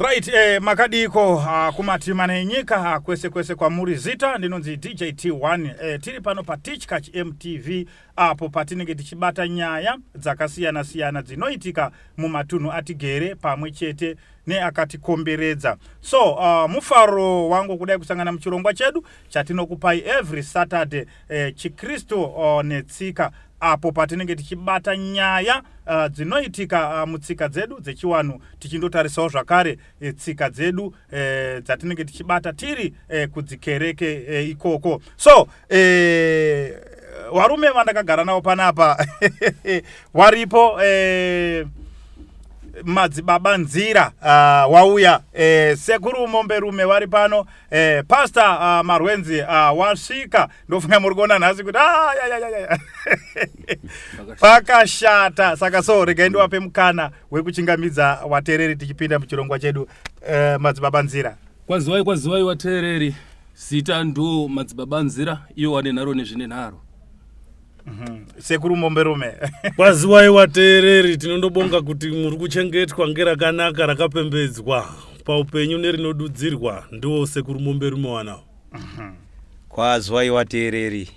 Right, makadiko kumati manenyika kwese kwa muri zita ndinonzi DJ T1 tiri pano pa Teachcatch MTV apo patinenge tichibata nyaya dzakasiyana dzinoitika mumatunhu atigere pamwe chete neakatikomberedza. So mufaro wangu kudai kusangana muchirongwa chedu chatinokupai every Saturday chikristo netsika apo patinenge tichibata nyaya dzinoitika mutsika dzedu dzechiwanhu tichindotarisawo zvakare tsika dzedu dzatinenge tichibata tiri kudzikereke ikoko. So warume vandakagara nawo panapa waripo madzibaba nzira wauya sekuru momberume vari pano Pastor Marwenzi wasvika ndofunga muri kuona nhasi kuti pakashata. Saka so regai ndiwape mukana wekuchingamidza wateereri tichipinda muchirongwa chedu. Madzibaba nzira, kwaziwai wateereri, zita ndo madzibaba nzira, iyo wane nharo nezvine nharo. Sekuru momberume kwaziwai wateereri, tinondobonga kuti muri kuchengetwa ngerakanaka rakapembedzwa paupenyu nerinodudzirwa. Ndo sekuru momberume wanawo. Kwaziwai wateereri,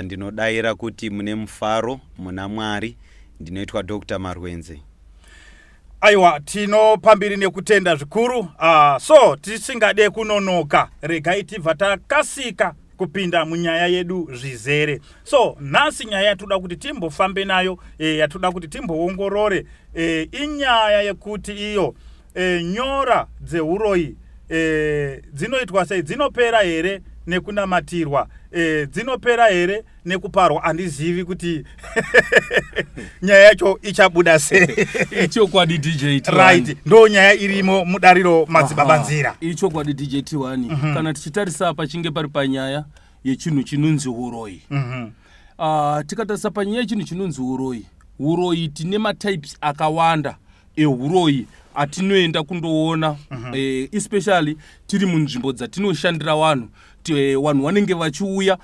ndinodayira kuti mune mufaro muna Mwari. Ndinoitwa Dr. Marwenzi. Aiwa, tinopambiri nekutenda zvikuru. So tisingade kunonoka, regai tibva takasika kupinda munyaya yedu zvizere. So nhasi nyaya yatoda kuti timbofambe nayo, yatoda kuti timboongorore inyaya yekuti iyo nyora dzeuroyi dzinoitwa sei, dzinopera here nekunamatirwa, dzinopera here nekuparwa. Handizivi kuti nyaya yacho ichabuda sei. Icho kwadi DJ T1. Right, ndo nyaya irimo mudariro madzibaba nzira. Icho kwadi DJ T1. Kana tichitarisa pachinge pari panyaya yechinhu chinonzi uroyi. Tikatarisa panyaya yechinhu chinonzi uroyi tine matypes akawanda euroyi atinoenda kundoona, especially tiri munzvimbo dzatinoshandira vanhu. Vanhu vanenge vachiuya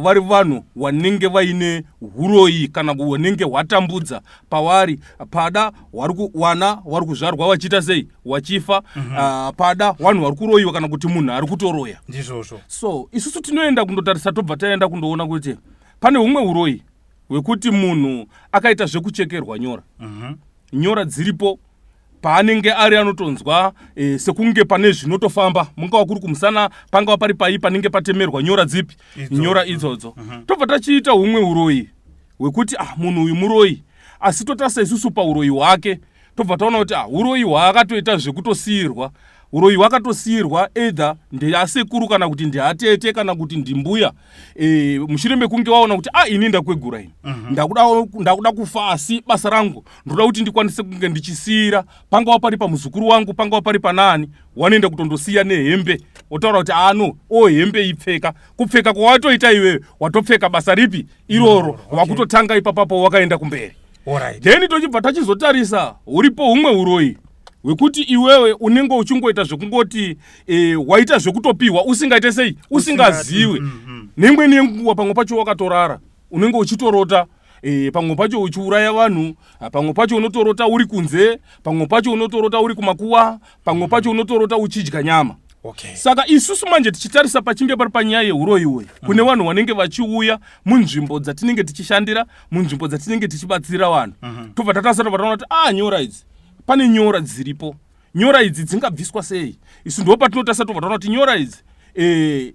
vari vanhu vanenge vaine uroyi kana vanenge hwatambudza pavari, pada wana vari kuzvarwa vachiita sei, wachifa, pada vanhu vari kuroyiwa kana kuti munhu ari kutoroya. Ndizvozvo. So isusu tinoenda kundotarisa, tobva taenda kundoona kuti pane humwe uroyi hwekuti munhu akaita zvekuchekerwa nyora. Nyora dziripo paanenge ari anotonzwa sekunge pane zvinotofamba, mungava kuri kumusana, pangava pari pai panenge patemerwa nyora dzipi, nyora idzodzo. Tobva tachiita humwe uroyi hwekuti munhu uyu muroyi, asi totarisa isusu pauroyi hwake tobva taona kuti uroyi hwaakatoita zvekutosiyirwa. Uroyi hwakatosiyirwa either ndeasekuru kana kuti ndeatete kana kuti ndimbuya. Mushure mekunge waona kuti ini ndakwegura ini, ndakuda kufa, asi basa rangu ndoda kuti ndikwanise kunge ndichisiyira, pangava pari pamuzukuru wangu, pangava pari panani, wanoenda kutondosiya nehembe, otaura kuti hembe ipfeka. Kupfeka kwawatoita iwewe, watopfeka basa ripi iroro, wakutotanga ipapapo wakaenda kumberi. Then tochibva tachizotarisa, uripo humwe uroyi wekuti iwewe unenge uchingoita zvekungoti waita zvekutopiwa usingaite sei, usingaziwe. Nemweni yenguva pamwe pacho wakatorara, unenge uchitorota, pamwe pacho uchiuraya vanhu, pamwe pacho unotorota uri kunze, pamwe pacho unotorota uri kumakuwa, pamwe pacho unotorota uchidya nyama. Saka isusu manje tichitarisa pachinge pari panyaya yeuroyi, kune vanhu vanenge vachiuya munzvimbo dzatinenge tichishandira, munzvimbo dzatinenge tichibatsira vanhu. Tobva tatarisa tobva taona kuti nyora idzi, pane nyora dziripo. Nyora idzi dzingabviswa sei? Isu ndo patinotarisa tobva taona kuti nyora idzi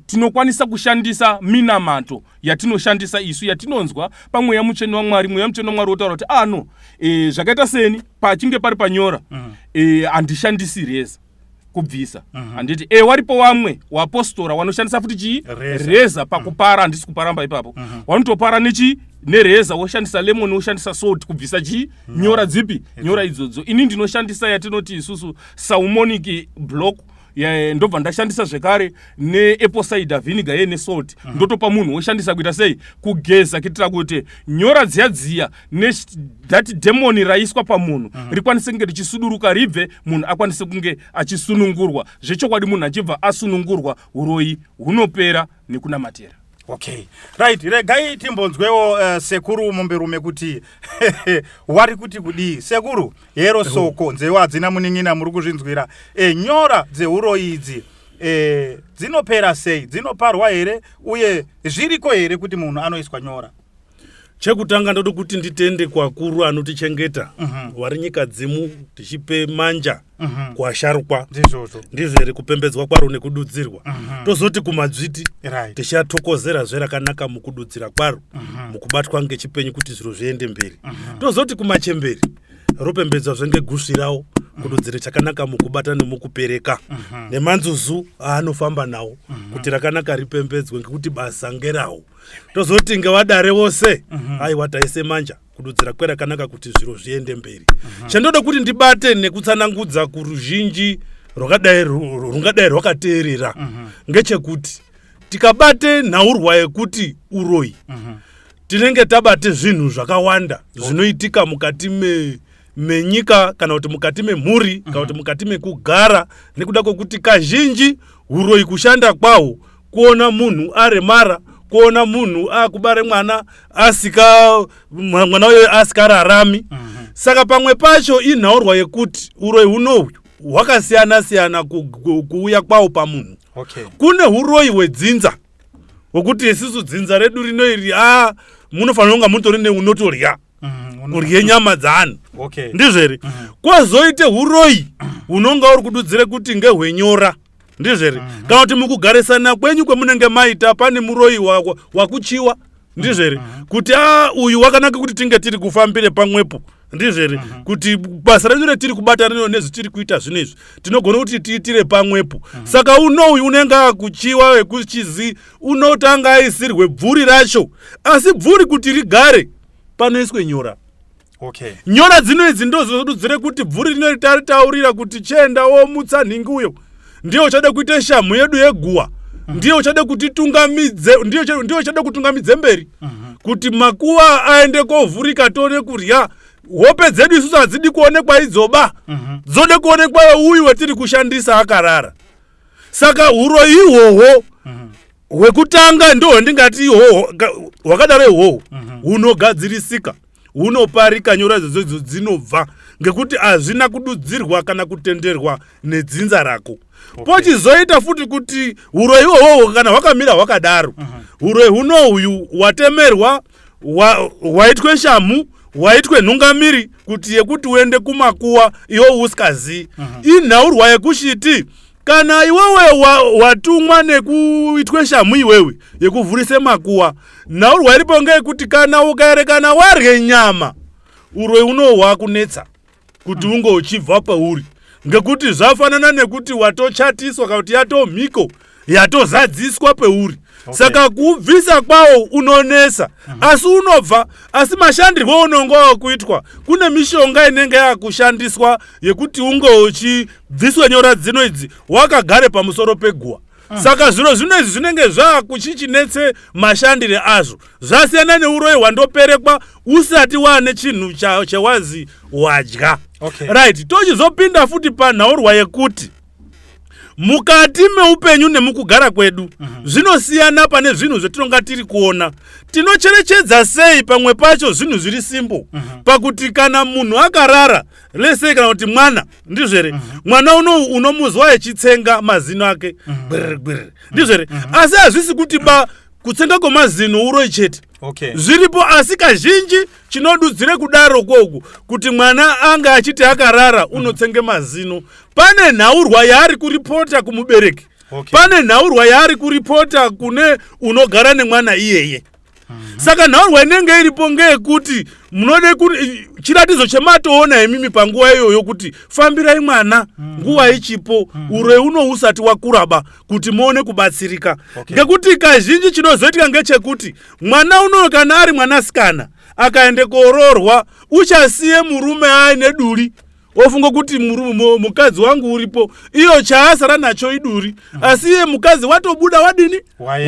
tinokwanisa kushandisa minamato yatinoshandisa isu, yatinonzwa pamweya mutsvene waMwari. Mweya mutsvene waMwari otaura kuti zvakaita seni pachinge pari panyora, handishandisi reza kubvisa. Handiti waripo vamwe wapostora vanoshandisa futi chii, reza pakupara. Handisi kuparamba ipapo, vanotopara nereza, woshandisa lemon, woshandisa salt kubvisa chii, nyora dzipi, nyora idzodzo. Ini ndinoshandisa yatinoti isusu salmonic block, ndobva ndashandisa zvekare neapple cider vinegar nesalt. Ndotopa munhu woshandisa kuita sei, kugeza, kuitira kuti nyora dziya that demon raiswa pamunhu rikwanise kunge richisuduruka, ribve munhu akwanise kunge achisunungurwa. Zvechokwadi munhu achibva asunungurwa, uroyi hunopera nekunamatira. Okay, right, regai timbonzwewo sekuru momberume kuti wari kuti kudi sekuru yero soko nzewa dzina muningina muri kuzvinzwira nyora dzeuro idzi dzinopera sei, dzinoparwa here uye zviriko here kuti munhu anoiswa nyora? Chekutanga ndodo kuti nditende kwakuru anotichengeta wari nyika dzimu tichipe manja kuasharukwa ndizvo here kupembedzwa kwaro nekududzirwa tozoti kumadzviti tichatokozera zverakanaka mukududzira kwaro mukubatwa ngechipenyu kuti zviro zviende mberi tozoti kumachemberi ropembedzwa zvengegusvi rawo kududzira chakanaka mukubata nemukupereka nemanzuzu aanofamba nawo kuti rakanaka ripembedzwe ngekuti basa ngerawo tozoti ngevadare vose aiwa taise manja kududzira kwerakanaka kuti zviro zviende mberi chandoda kuti ndibate nekutsanangudza kuruzhinji rungadai rwakateerera ngechekuti tikabate nhaurwa yekuti uroyi tinenge tabate zvinhu zvakawanda zvinoitika mukati menyika kana kuti mukati memhuri kana kuti mukati mekugara nekuda kwokuti kazhinji uroyi kushanda kwawo kuona munhu aremara kuona munhu akubare mwana mwana uyo asikararami saka pamwe pacho inhaurwa yekuti uroyi hunohwu hwakasiyana-siyana kuuya kwawo pamunhu. Kune uroyi hwedzinza hwokuti isusu dzinza redu rinoiri munofanira kunga mutori neunotorya kurye nyama dzaanhu ndizvo here kwozoite uroyi hunonga uri kududzire kuti ngehwenyora ndizvo here kana kuti mukugarisana kwenyu kwemunenge maita pane muroyi wakuchiwa ndizvo here kuti uyu wakanaka kuti tinge tiri kufambire pamwepo ndizvo here kuti basa redu retiri kubatana naro nezvitiri kuita zvinezvi tinogona kuti tiitire pamwepo saka unoyu unenge akuchiwa wekuchizi unotanga aisirwe bvuri racho asi bvuri kuti rigare panoiswe nyora. Nyora dzinoidzi ndozodudzire kuti bvuri rinotaritaurira kuti chenda womutsanhingi uyo ndiyo uchada kuita shamhu yedu yeguwa ndiyo uchada kutitungamidze ndiyo uchada kutungamidze mberi kuti makuwa aende kovhurika tone kurya hope dzedu isusu hadzidi kuonekwa idzoba dzode kuonekwa uyu wetiri kushandisa akarara saka uroyi ihwohwo hwekutanga ndo ndingati ihwohwo hwakadaro ihwohwo hunogadzirisika hunoparika nyora idzodzo dzinobva ngekuti hazvina kududzirwa kana kutenderwa nedzinza rako. Pochizoita futi kuti uroyi ihwohwo kana hwakamira hwakadaro uroyi hunohwu watemerwa waitwe shamhu waitwe nhungamiri kuti yekuti uende kumakuwa iwo usikazivi inhaurwa yekushiti kana iwewe watumwa nekuitwe shamhu iwewe yekuvhurise makuwa nhaurwa iripo ngeyekuti kana ukaerekana warye nyama uroyi unohwu wakunetsa kuti unge uchibva pauri ngekuti zvafanana nekuti watochatiswa kana kuti yatomhiko yatozadziswa peuri saka kubvisa kwawo unonesa asi unobva asi mashandirwo unonga wakuitwa kune mishonga inenge yakushandiswa yekuti unge uchibviswe nyora dzinoidzi wakagare pamusoro peguwa saka zviro zvinezvi zvinenge zvakuchichinetse mashandire azvo zvasiyana neuroyi hwandoperekwa usati wane chinhu chewazi wadya. Right, tochizopinda futi panhaurwa yekuti mukati meupenyu nemukugara kwedu zvinosiyana pane zvinhu zvetinonga tiri kuona tinocherechedza sei pamwe pacho zvinhu zviri simbo pakuti kana munhu akarara lesei kana kuti mwana ndizvo here mwana unomuzwa echitsenga mazino ake ndizvo here asi hazvisi kuti kutsenga kwemazino uroyi chete zviripo asi kazhinji chinodudzire kudaro kwoku kuti mwana anga achiti akarara unotsenge mazino pane nhaurwa yaari kuripota kumubereki pane nhaurwa yaari kuripota kune unogara nemwana iyeye saka nhaurwa inenge iripo ngeyekuti munode kuti chiratidzo chematoona imimi panguva iyoyo kuti fambirai mwana nguva ichipo uroyi uno usati wakuraba kuti muone kubatsirika ngekuti kazhinji chinozoitika ngechekuti mwana uno kana ari mwanasikana akaende kororwa uchasiye murume aine duri ofunga kuti mukadzi wangu uripo iyo chaasara nacho iduri asi iye mukadzi watobuda wadini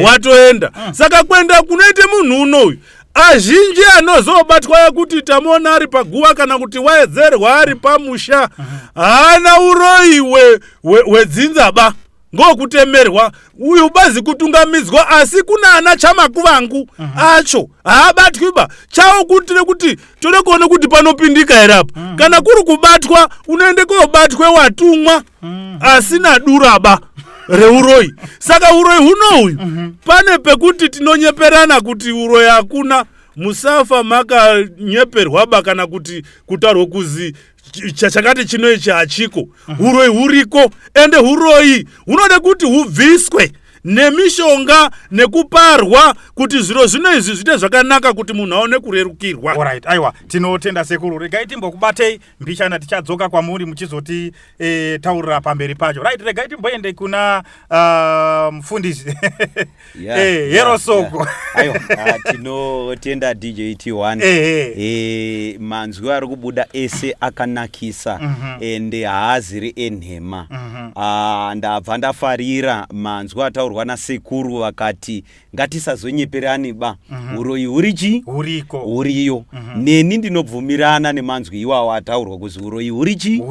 watoenda saka kwenda kunoite munhu unoyu azhinji anozobatwa yekuti tamona ari paguwa kana kuti waedzerwa ari pamusha haana uroyi wedzinza ba ngokutemerwa uyu bazi kutungamidzwa asi kuna ana chamakuvangu acho haabatwiba chao kutire kuti tode kuone kuti panopindika ere apa kana kuri kubatwa unoende kobatwe watumwa asina duraba reuroi saka uroi hunohuyu pane pekuti tinonyeperana kuti uroi hakuna musafa makanyeperwaba kana kuti kutarwa kuzi chakati chinoichi hachiko uroi huriko ende uroi hunode kuti hubviswe nemishonga nekuparwa kuti zviro zvino izvi zvite zvakanaka kuti munhu aone kurerukirwa. Alright, aiwa tinotenda sekuru, regai timbokubatei mbichana tichadzoka kwamuri muchizoti taurira pamberi pacho. Right, regai timboende kuna mufundisi Hero Soko. Aiwa tinotenda DJT1 manzwi ari kubuda ese akanakisa ende haaziri enhema. Ndabva ndafarira manzwi ataurwa nasekuru vakati ngatisazonyeperani ba uroi hurichi huriyo neni ndinobvumirana nemanzwi iwawo ataurwa kuzi uroi hurichi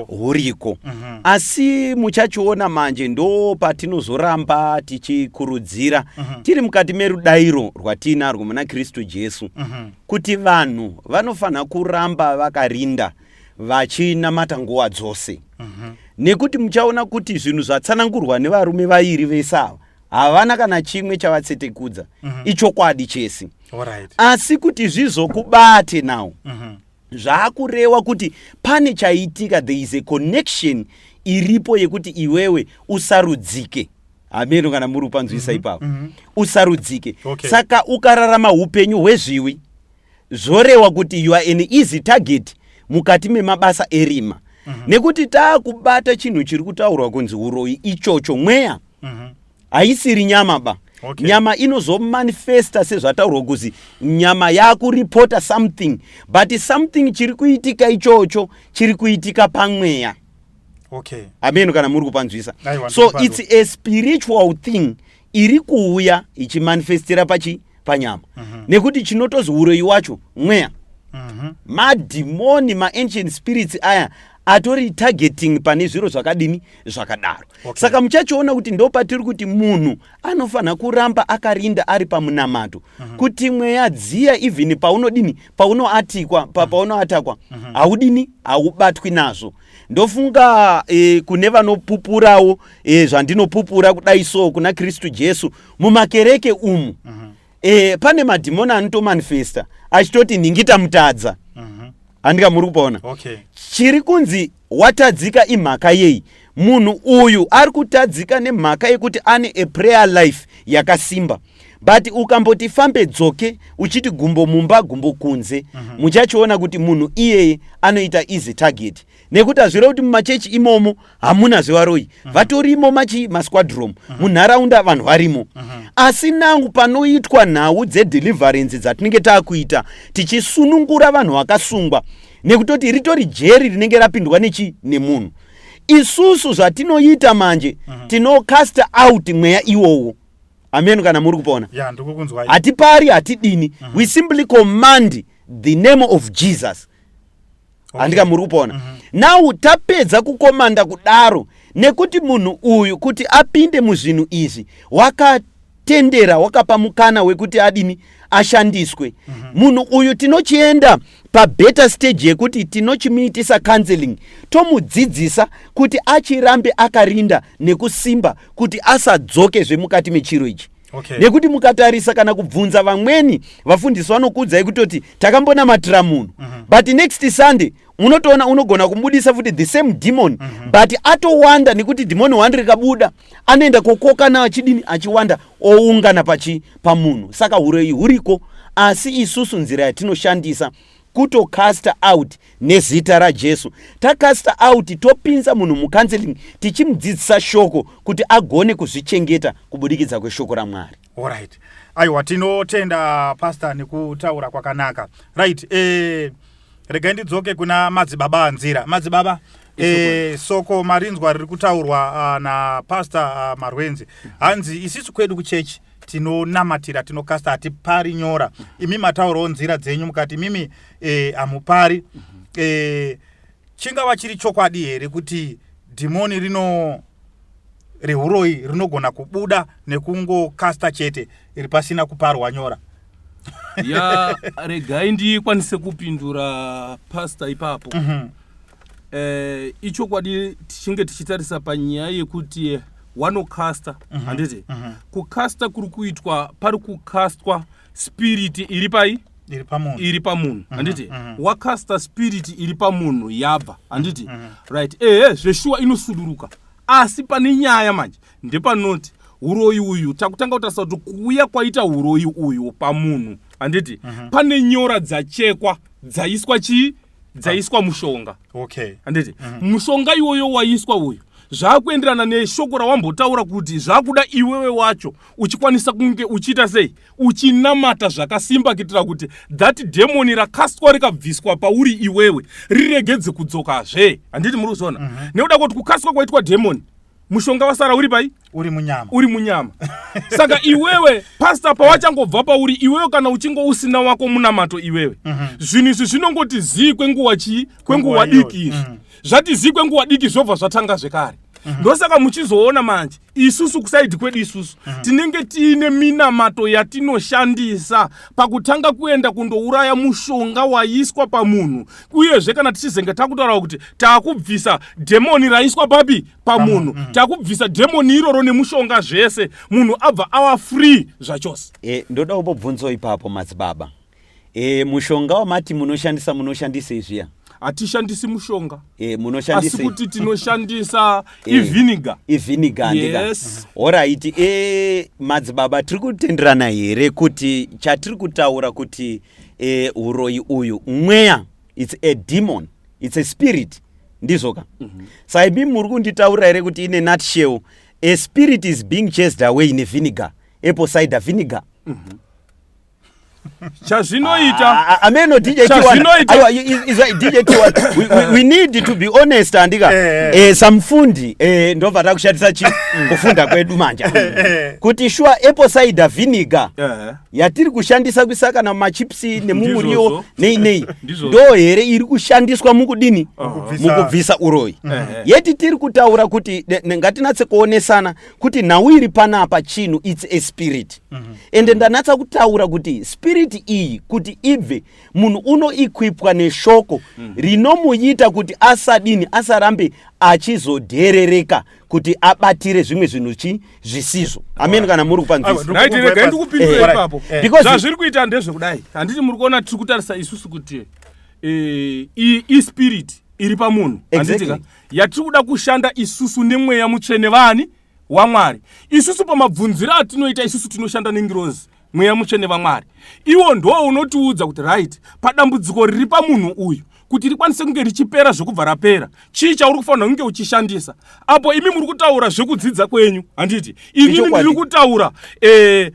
huriko asi muchachiona manje ndo patinozoramba tichikurudzira tiri mukati merudairo rwatinarwo muna Kristu Jesu kuti vanhu vanofanira kuramba vakarinda vachinamata nguva dzose nekuti muchaona kuti zvinhu zvatsanangurwa nevarume vairi vesava havana kana chimwe chavatsetekudza ichokwadi chese. Asi kuti zvizokubate nawo zvaakureva kuti pane chaitika, there is a connection iripo yekuti iwewe usarudzike. Ameno kana muri kupanzwisa ipapo usarudzike. Saka ukararama upenyu hwezviwi zvoreva kuti you are an easy target mukati memabasa erima. Nekuti taakubata chinhu chiri kutaurwa kunzi uroi ichocho mweya haisiri nyama ba. Nyama inozomanifesta sezvataurwa kuzi nyama yakuripota something, but something chiri kuitika ichocho chiri kuitika pamweya. Ameno kana muri kupanzwisa. So it's a spiritual thing iri kuuya ichimanifestira panyama. Nekuti chinotozi uroi wacho mweya. Madimoni, ma-ancient spirits aya atori targeting pane zviro zvakadini zvakadaro. Saka muchachiona kuti ndo patiri kuti munhu anofanira kuramba akarinda ari pamunamato kuti mweya dziya even paunodini paunoatikwa paunoatakwa haudini haubatwi nazvo. Ndofunga kune vanopupurawo zvandinopupura kudai so kuna Kristu Jesu mumakereke umu pane madhimoni anotomanifesta achitoti ndingita mutadza. Andika muri kupaona chiri kunzi watadzika imhaka yei. Munhu uyu ari kutadzika nemhaka yekuti ane a prayer life yakasimba, but ukamboti fambe dzoke uchiti gumbo mumba gumbo kunze muchachiona kuti munhu iyeye anoita easy target. Nekuti azvira kuti mumachechi imomo hamuna zvevaroi vatorimo masquadrom munharaunda vanhu varimo. Asi nangu panoitwa nhau dzedeliverance dzatinenge taakuita tichisunungura vanhu vakasungwa nekutoti ritori jeri rinenge rapindwa nemunhu, isusu zvatinoita manje tinocasta out mweya iwowo. Amen kana muri kupona. Hatipari hatidini, we simply command the name of Jesus. Andika muri kupona. Now tapedza kukomanda kudaro nekuti munhu uyu kuti apinde muzvinhu izvi wakatendera wakapa mukana wekuti adini ashandiswe. Munhu uyu tinochienda pabeta stage yekuti tinochimuitisa counseling, tomudzidzisa kuti achirambe akarinda nekusimba kuti asadzoke zvemukati mechiro ichi. Nekuti mukatarisa kana kubvunza vamweni vafundisi vanokuudzai kutoti takambonamatira munhu but next Sunday unotoona unogona kumudisa futi the same demon but atowanda nekuti demon wandi rikabuda anoenda kokoka na achidini achiwanda oungana pamunhu. Saka uroi huriko, asi isusu nzira yatinoshandisa kutocasta out nezita raJesu. Tacasta out topinza munhu mucounseling tichimudzidzisa shoko kuti agone kuzvichengeta kubudikidza kweshoko raMwari. Alright. Aiwa tinotenda pastor nekutaura kwakanaka. Right. Regai ndidzoke kuna madzibaba anzira. Madzibaba Soko marinzwa riri kutaurwa na pastor Marwenzi. Hanzi isisu kwedu kuchechi tinonamatira tinokasta hatipari nyora. Imi matauro nzira dzenyu mukati mimi amupari. Chinga wachiri chokwadi here kuti demoni rehuroi rinogona kubuda nekungokasta chete iri pasina kuparwa nyora. Ya regai ndikwanise kupindura pastor ipapo. Icho kwadi tichinge tichitarisa panyaya yekuti wanokasta handiti kukasta kuri kuitwa pari kukastwa spirit iri pai iri pamunhu handiti wakasta spirit iri pamunhu yabva handiti right zveshuwa inosuduruka asi pane nyaya manje ndepanoti uroi uyu takutanga kutarisa kuti kuuya kwaita uroi uyu pamunhu handiti pane nyora dzachekwa dzaiswa chii dzaiswa mushonga. Okay. Handiti mushonga iwoyo waiswa uyu zvakuenderana neshoko rawambotaura kuti zvakuda iwewe wacho uchikwanisa kunge uchiita sei uchinamata zvakasimba kuitira kuti that demon rakastwa rikabviswa pauri iwewe riregedze kudzokazve. Handiti muri kuzona nekuda kuti kukastwa kwaitwa demon mushonga wasara uri pai uri munyama saka iwewe pastor pawachangobva pauri iwewe kana uchingo usina wako munamato iwewe zvinhu izvi zvinongoti zii kwenguwa chii kwenguwa diki izvi zvati zii kwenguwa diki zvobva zvatanga zvekare ndosaka muchizoona manje isusu kusaidi kwedu isusu tinenge tiine minamato yatinoshandisa pakutanga kuenda kundouraya mushonga waiswa pamunhu uyezve kana tichizenge takutaura kuti taakubvisa dhemoni raiswa papi pamunhu taakubvisa dhemoni iroro nemushonga zvese munhu abva ava free zvachose. Ndoda kubvunzo ipapo madzibaba mushonga wamati munoshandisa izviya hatishandisi mushonga munoshandisa asi kuti tinoshandisa iviniga yes. Alright, madzibaba tiri kutenderana here kuti chatiri kutaura kuti uroi uyu mweya it's a demon, it's a spirit ndizoka saibi muri kunditaura here kuti in a nutshell a spirit is being chased away in a vinegar, apple cider vinegar. Chazvinoita ameno DJ T1 we need to be honest andika samfundi ndobva takushandisa chi kufunda kwedu manja kuti shwa apple cider vinegar yatiri kushandisa kuisaka na machipsi nemumuriwo nei ndo here iri kushandiswa mukudini mukubvisa uroi yeti tiri kutaura kuti ngatinatse kuonesana kuti nhau iri panapa chinhu it's a spirit ende ndanatsa kutaura kuti spirit iyi kuti ibve munhu unoequipwa neshoko rinomuita kuti asarambe achizodherereka kuti abatire zvimwe zvinhu zvisizvo. Amen kana muri kupanzisa right rega ndikupindura ipapo zvazviri kuita ndezvekudai handiti muri kuona tiri kutarisa isusu kuti spirit iri pamunhu handitika yatiri kuda kushanda isusu nemweya mutsvene vani waMwari. Isusu pamabvunzira atinoita isusu tinoshanda nengirozi mweya mutsvene vaMwari. Iwo ndo unotiudza kuti right padambudziko riri pamunhu uyu kuti rikwanise kunge richipera zvokubva rapera chii chauri kufanira kunge uchishandisa apo imi muri kutaura zvekudzidza kwenyu handiti inini ndiri kutaura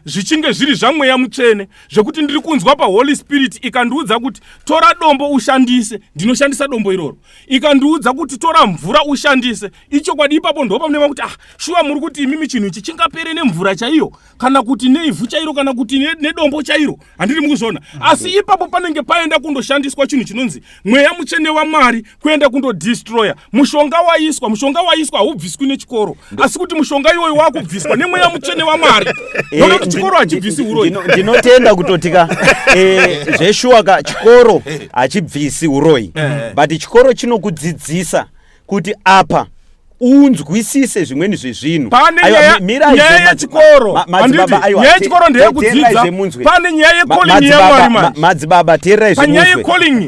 zvichinge zviri zvamweya mutsvene zvekuti ndiri kunzwa paHoly Spirit ikandiudza kuti tora dombo ushandise ndinoshandisa dombo iroro ikandiudza kuti tora mvura ushandise ichokwadi ipapo ndo pamunema kuti shuwa muri kuti imimi chinhu ichi chingapere nemvura chaiyo kana kuti neivhu chairo kana kuti nedombo chairo handiti mukuzviona asi ipapo panenge paenda kundoshandiswa chinhu chinonzi mweya mutsvene waMwari kuenda kundodestroya mushonga waiswa haubviswi nechikoro asi kuti mushonga iwoyo wakubviswa nemweya mutsvene waMwari nokuti chikoro hachibvisi uroi. Ndinotenda kutotika zveshuwa chikoro hachibvisi uroi but chikoro chinokudzidzisa kuti apa unzwisise zvimweni zvezvinhu pane nyaya yechikoro ndeyekudzidza pane nyaya yecolling yaMwari madzibaba teerai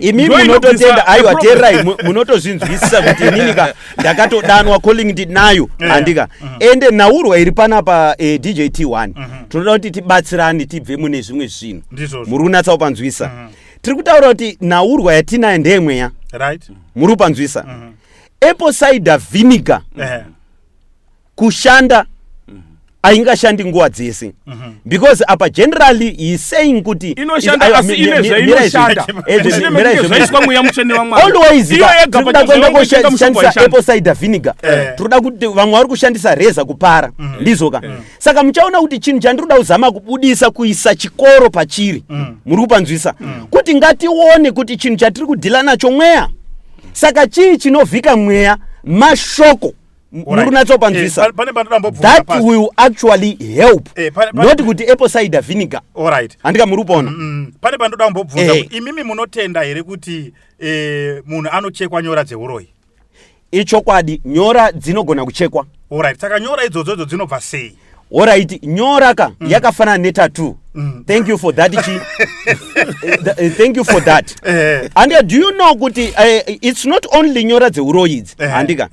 imi munototenda aiwa teerai munotozvinzwisisa kuti inini ndakatodanwa calling ndinayo handika ende naurwa iri panapa DJ T1 tinoda kuti tibatsirane tibve mune zvimwe zvinhu muri kunatsa kupanzwisa tiri kutaura kuti naurwa yatinayo ndeyemweya muri kupanzwisa apple cider vinegar kushanda haingashandi nguva dzese because apa generally he is saying kuti inoshanda asi ine zvainoshanda zvaiswa mweya mutsvene waMwari always tinoda kuenda kushandisa apple cider vinegar tinoda kuti vamwe vari kushandisa reza kupara ndizoka saka muchaona kuti chinhu chandinoda kuzama kubudisa kuisa chikoro pachiri muri kupanzwisa kuti ngatione kuti chinhu chatiri kudhila nacho mweya saka chii chinovhika mweya mashoko murunatsopanzwisa pane pandodambobvunza that pasi. will actually help pane- not kuti apple cider vinegar Alright. andika muri upona Pane pandodambobvunza Eh. kuti imimi munotenda here kuti munhu anochekwa nyora dzeuroyi. ichokwadi nyora dzinogona kuchekwa. Alright. Saka nyora idzodzo dzinobva sei? Alright, nyora ka yakafanana netattoo. Thank you for that. Thank you for that. And do you know kuti it's not only nyora dzeuroids andika.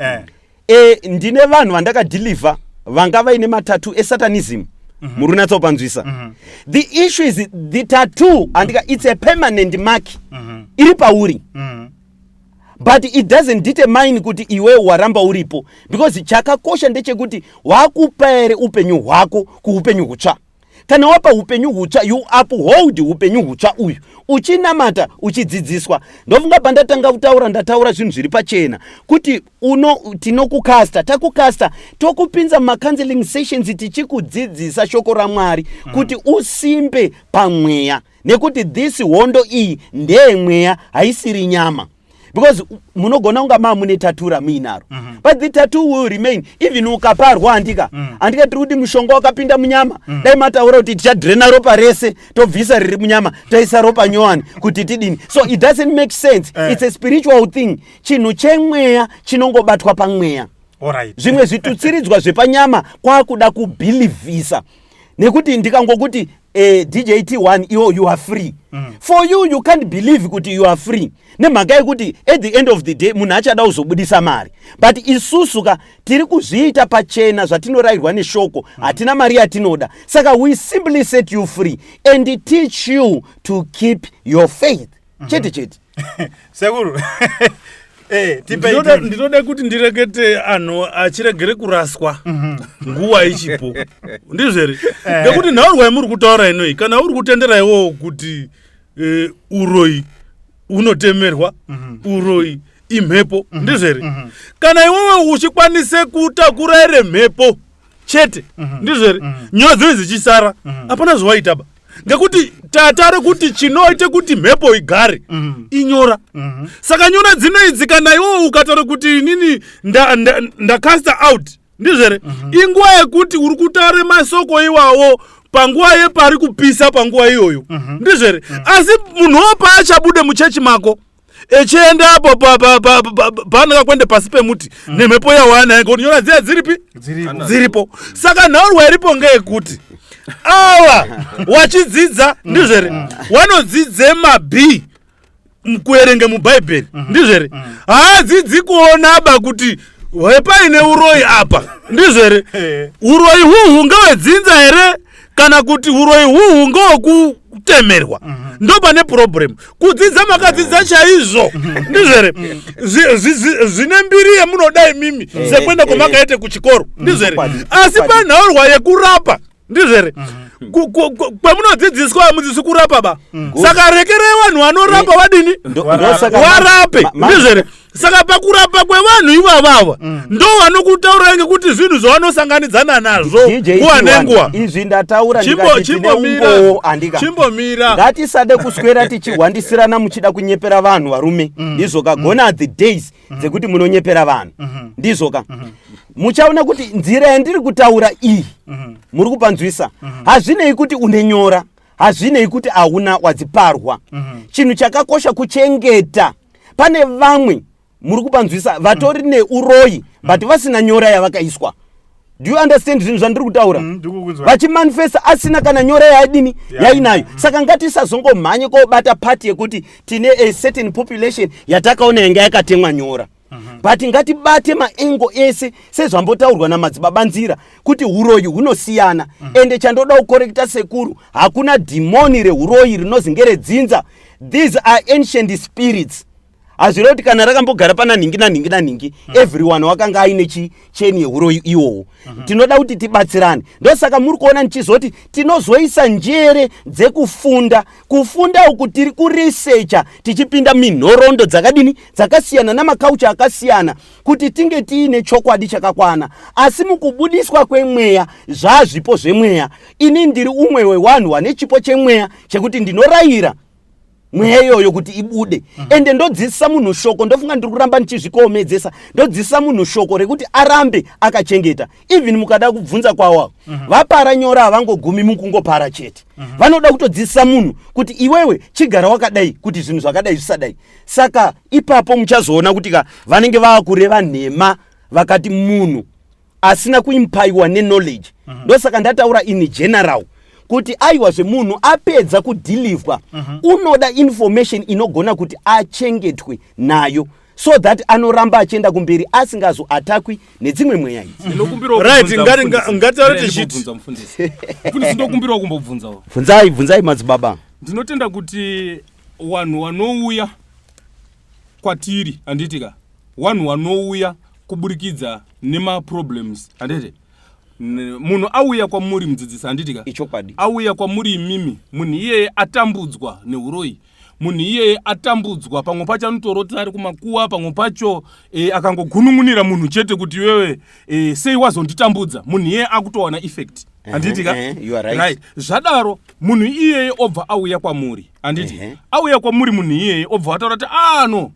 Ndine vanhu vandakadeliver vanga vaine matattoo esatanism. Murunatsopanzwisa. The issue is the tattoo andika, it's a permanent mark. Iri pauri. But it doesn't determine kuti iwe waramba uripo, because chakakosha ndechekuti wakupa ere upenyu hwako kuupenyu hutsva. Kana wapa upenyu hutsva, you uphold upenyu hutsva uyu uchinamata uchidzidziswa. Ndofunga pandatanga kutaura ndataura zvinhu zviri pachena kuti tinokukasta takukasta tokupinza macounseling sessions tichikudzidzisa shoko raMwari kuti usimbe pamweya, nekuti this hondo iyi ndeyemweya haisiri nyama. Because munogona unga mune tattoo muinaro. But the tattoo will remain even ukaparwa andika. Andika tiri kuti mushonga wakapinda munyama. Dai mataura kuti tichadrena ropa rese tobvisa riri munyama toisa ropa nyowani kuti tidini. So it doesn't make sense. It's a spiritual thing. Chinhu chemweya chinongobatwa pamweya. Alright. Zvimwe zvitutsiridzwa zvepanyama kwakuda kubhilivhisa. Nekuti ndikangokuti DJT1 you are free. For you can't believe kuti you are free. Nemhaka yekuti at the end of the day munhu achada kuzobudisa mari. But isusuka tiri kuzviita pachena zvatinorayirwa neshoko, hatina mari yatinoda. Saka we simply set you free and teach you to keep your faith. Chete. Sekuru. Ndinoda kuti ndirekete anhu achiregere kuraswa nguva ichipo. Ndizvere. Ngekuti nhaurwa muri kutaura inoi, kana uri kutendera iwo kuti uroyi unotemerwa, uroyi imhepo, ndizvere. Kana iwewe uchikwanise kutakura ere mhepo chete, ndizvere. Nyodzi dzichisara, hapana zvawaitaba. Ngekuti tatare kuti chinoite kuti mhepo igare inyora. Saka nyora dzinoidzi kana iwo ukatare kuti nini ndakasta out, ndizvere. Inguva yekuti uri kutaure masoko iwawo panguva yepari kupisa panguva iyoyo, ndizvere. Asi munhu wopa achabude muchechi mako echienda apo paanenge kwende pasi pemuti nemhepo yawana ngekuti nyora dziya dziripo. Saka nhaurwa iripo ngeyekuti ava wachidzidza, ndizvere, wanodzidze mabhi kuerenge mubhaibheri, ndizvere. Haadzidzi kuonaba kuti paine uroyi apa, ndizvere. Uroyi huhu ngewedzinza here kana kuti uroyi huhu ngewokutemerwa. Ndo pane problem. Kudzidza makadzidza chaizvo, ndizvere. Zvine mbiri yemunodai mimi sekwenda kwamakaite kuchikoro, ndizvere. Asi panhaurwa yekurapa, ndizvere. Kwemunodzidziswa hamudzisi kurapa ba. Saka rekerei vanhu vanorapa vadini warape, ndizvere. Saka pakurapa kwevanhu ivavava ndo vanokutaura ngekuti zvinhu zvavanosanganidzana nazvo nguva nenguva. Izvi ndataura ndikati tine umbowo andika. Chimbomira. Ngatisade kuswera tichihwandisirana muchida kunyepera vanhu varume. Ndizoka gona the days dzekuti munonyepera vanhu. Ndizoka. Muchaona kuti nzira yandiri kutaura iyi muri kupanzwisa hazvinei kuti unenyora, hazvinei kuti hauna wadziparwa. Chinhu chakakosha kuchengeta. Pane vamwe muri kupanzwisa vatori neuroyi but vasina nyora yavakaiswa. Do you understand zvinhu zvandiri kutaura? Vachimanifesta asina kana nyora yadini yainayo. Saka ngatisazongomhanye kobata pati yekuti tine a certain population yatakaona yanga yakatemwa nyora. But ngatibate maengo ese sezvambotaurwa namadzibaba nzira kuti uroyi hunosiyana. Ende chandoda kukorekta sekuru, hakuna demoni reuroyi rinozi ngeredzinza. These are ancient spirits. Azviroti kana rakambogara pana ningi everyone wakanga aine cheni yeuroyi iwowo. Tinoda kuti tibatsirane. Ndosaka muri kuona nichizoti tinozoisa njere dzekufunda. Kufunda uku tiri kuresearcha tichipinda minhoroondo dzakadini dzakasiyana namakaucha akasiyana kuti tinge tiine chokwadi chakakwana. Asi mukubudiswa kwemweya zvazvipo zvemweya. Ini ndiri umwe wewanhu wane chipo chemweya chekuti ndinorayira mweya iyoyo kuti ibude ende ndodzidzisa munhu shoko, ndofunga ndiri kuramba ndichizvikoomedzesa, ndodzidzisa munhu shoko rekuti arambe akachengeta. Even mukada kubvunza kwawo vapara nyora havangogumi mukungopara chete, vanoda kutodzidzisa munhu kuti iwewe chigara wakadai kuti zvinhu zvakadai zvisadai. Saka ipapo muchazoona kuti vanenge vavakureva nhema vakati munhu asina kuimpaiwa neknowledge. Ndosaka ndataura in general kuti aiwa zvemunhu apedza kudhilivhwa unoda information inogona kuti achengetwe nayo, so that anoramba achienda kumberi asingazoatakwi nedzimwe mweya idzi. Right, ngataure tichiti ndokumbirawo kumbobvunzawo. Bvunzai madzibaba. Ndinotenda kuti vanhu vanouya kwatiri, handitika vanhu vanouya kuburikidza nemaproblems, handiti munhu auya kwamuri mudzidzisi, handitika ichokwadi, auya kwamuri imimi, munhu iyeye atambudzwa neuroyi, munhu iyeye atambudzwa, pamwe pacho anotoroti ari kumakuwa, pamwe pacho akangogunun'unira munhu chete kuti iwewe sei wazonditambudza, munhu iyeye akutowana effect, handitika right. Zvadaro munhu iyeye obva auya kwamuri, handiti auya kwamuri munhu iyeye obva ataura kuti no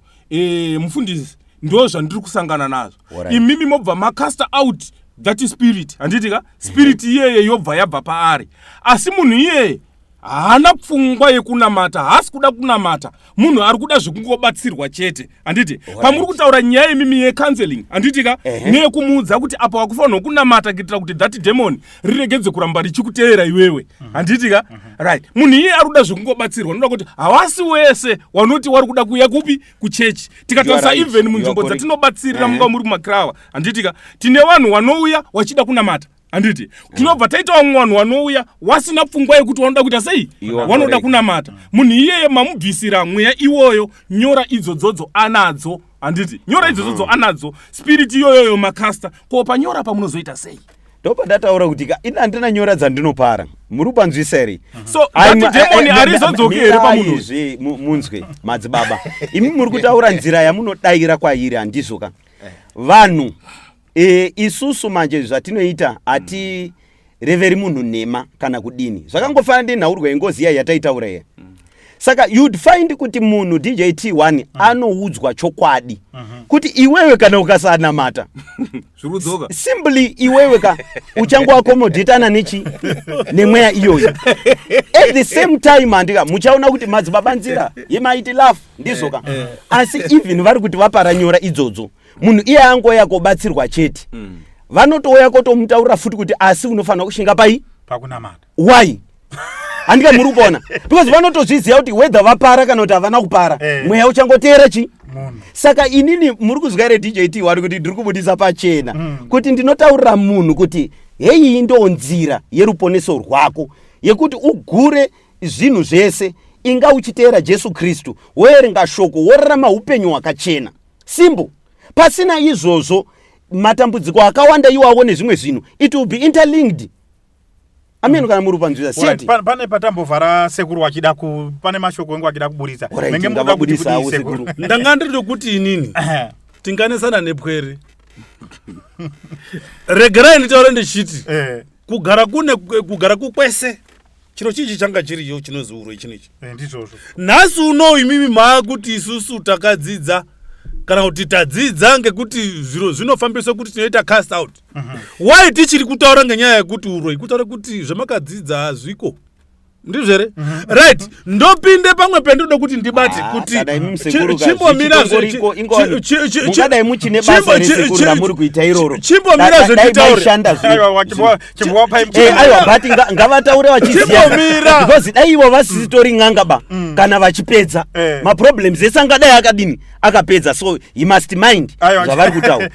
mufundisi ndo zvandiri kusangana nazvo, imimi mobva macasta out that spirit, handitika spirit iyeye yobva yabva paari, asi munhu iyeye haana pfungwa yekunamata, haasi kuda kunamata, munhu ari kuda zvekungobatsirwa chete, handiti pamuri kutaura nyaya imimi yecounseling, handitika neyekumuudza kuti apa wakufanirwa kunamata kuitira kuti that demon riregedze kuramba richikuteera iwewe, handitika right. Munhu iye ari kuda zvekungobatsirwa, noda kuti havasi wese wanoti wari kuda kuya kupi kuchechi. Tikatarisa even munzvimbo dzatinobatsirira munga muri kumakrawa, handitika tine vanhu vanouya wachida kunamata, handiti tinobva taita vamwe vanhu vanouya wasina pfungwa yekuti vanoda kuita sei, vanoda kunamata. Munhu iyeye mamubvisira mweya iwoyo, nyora idzodzodzo anadzo, handiti nyora idzodzodzo anadzo, spirit iyoyoyo makasta, ko panyora pamunozoita sei? Ndopa ndataura kuti ina handina nyora dzandinopara, muri kupanzwisa here? So that demon harizodzokeri pamunhu. Munzwe madzibaba, imi muri kutaura nzira yamunodayira kwairi, handizoka vanhu isusu manje zvatinoita hatireveri munhu nhema kana kudini, zvakangofanana nenhaurwa yengozi yataitaura here. Saka you'd find kuti munhu DJT1 anoudzwa chokwadi kuti iwewe kana ukasanamata simply iwewe uchangoakomodhetana nemweya iyoyo. At the same time handika muchaona kuti madzibaba nzira yemaiti laugh ndizoka, asi even vari kuti vapara nyora idzodzo munhu iye angoya kobatsirwa chete, vanotouya kotomutaurira futi kuti asi unofanira kushinga pakunamata. Why? Handika muri kuona, because vanotozviziva kuti whether vapara kana kuti havana kupara mweya uchangoteera Saka inini muri kuzwa here DJT wari kuti ndiri kubudisa pachena kuti ndinotaurira munhu kuti heyi ndo nzira yeruponeso rwako yekuti ugure zvinhu zvese inga uchiteera Jesu Kristu, woerenga shoko, worarama upenyu hwakachena. Simple. Pasina izvozvo matambudziko akawanda iwawo nezvimwe zvinhu, it will be interlinked. Ameno kana muri panzvisa siyati. Pane patambovhara sekuru wachida pane mashoko wengu wachida kuburisa. Nenge muda kubudisa sekuru. Ndanga ndiri kuti inini tinganisana nepwere. Regerai nditaure ndichiti kugara kukwese chiro chichi changa chiriyo chinozi uroi chinechi. Ndizvozvo. Nhasi uno imimi kuti isusu takadzidza kana kuti tadzidza ngekuti zviro zvinofambiswa kuti tinoita cast out. Why tichiri kutaura ngenyaya yekuti uroi kutaura kuti zvamakadzidza hazviko. Ndizvere? Right. Ndopinde pamwe pendoda kuti ndibate kuti chimbomira mukadai muchine basa resekuru ramuri kuita iroro. Chimbomira zvenditaure. Aiwa bati ngavataure vachiziya. Because dai ivo vasisitori ngangaba kana vachipedza maproblems ese angadai akadini akapedza, so he must mind zvavari kutaura.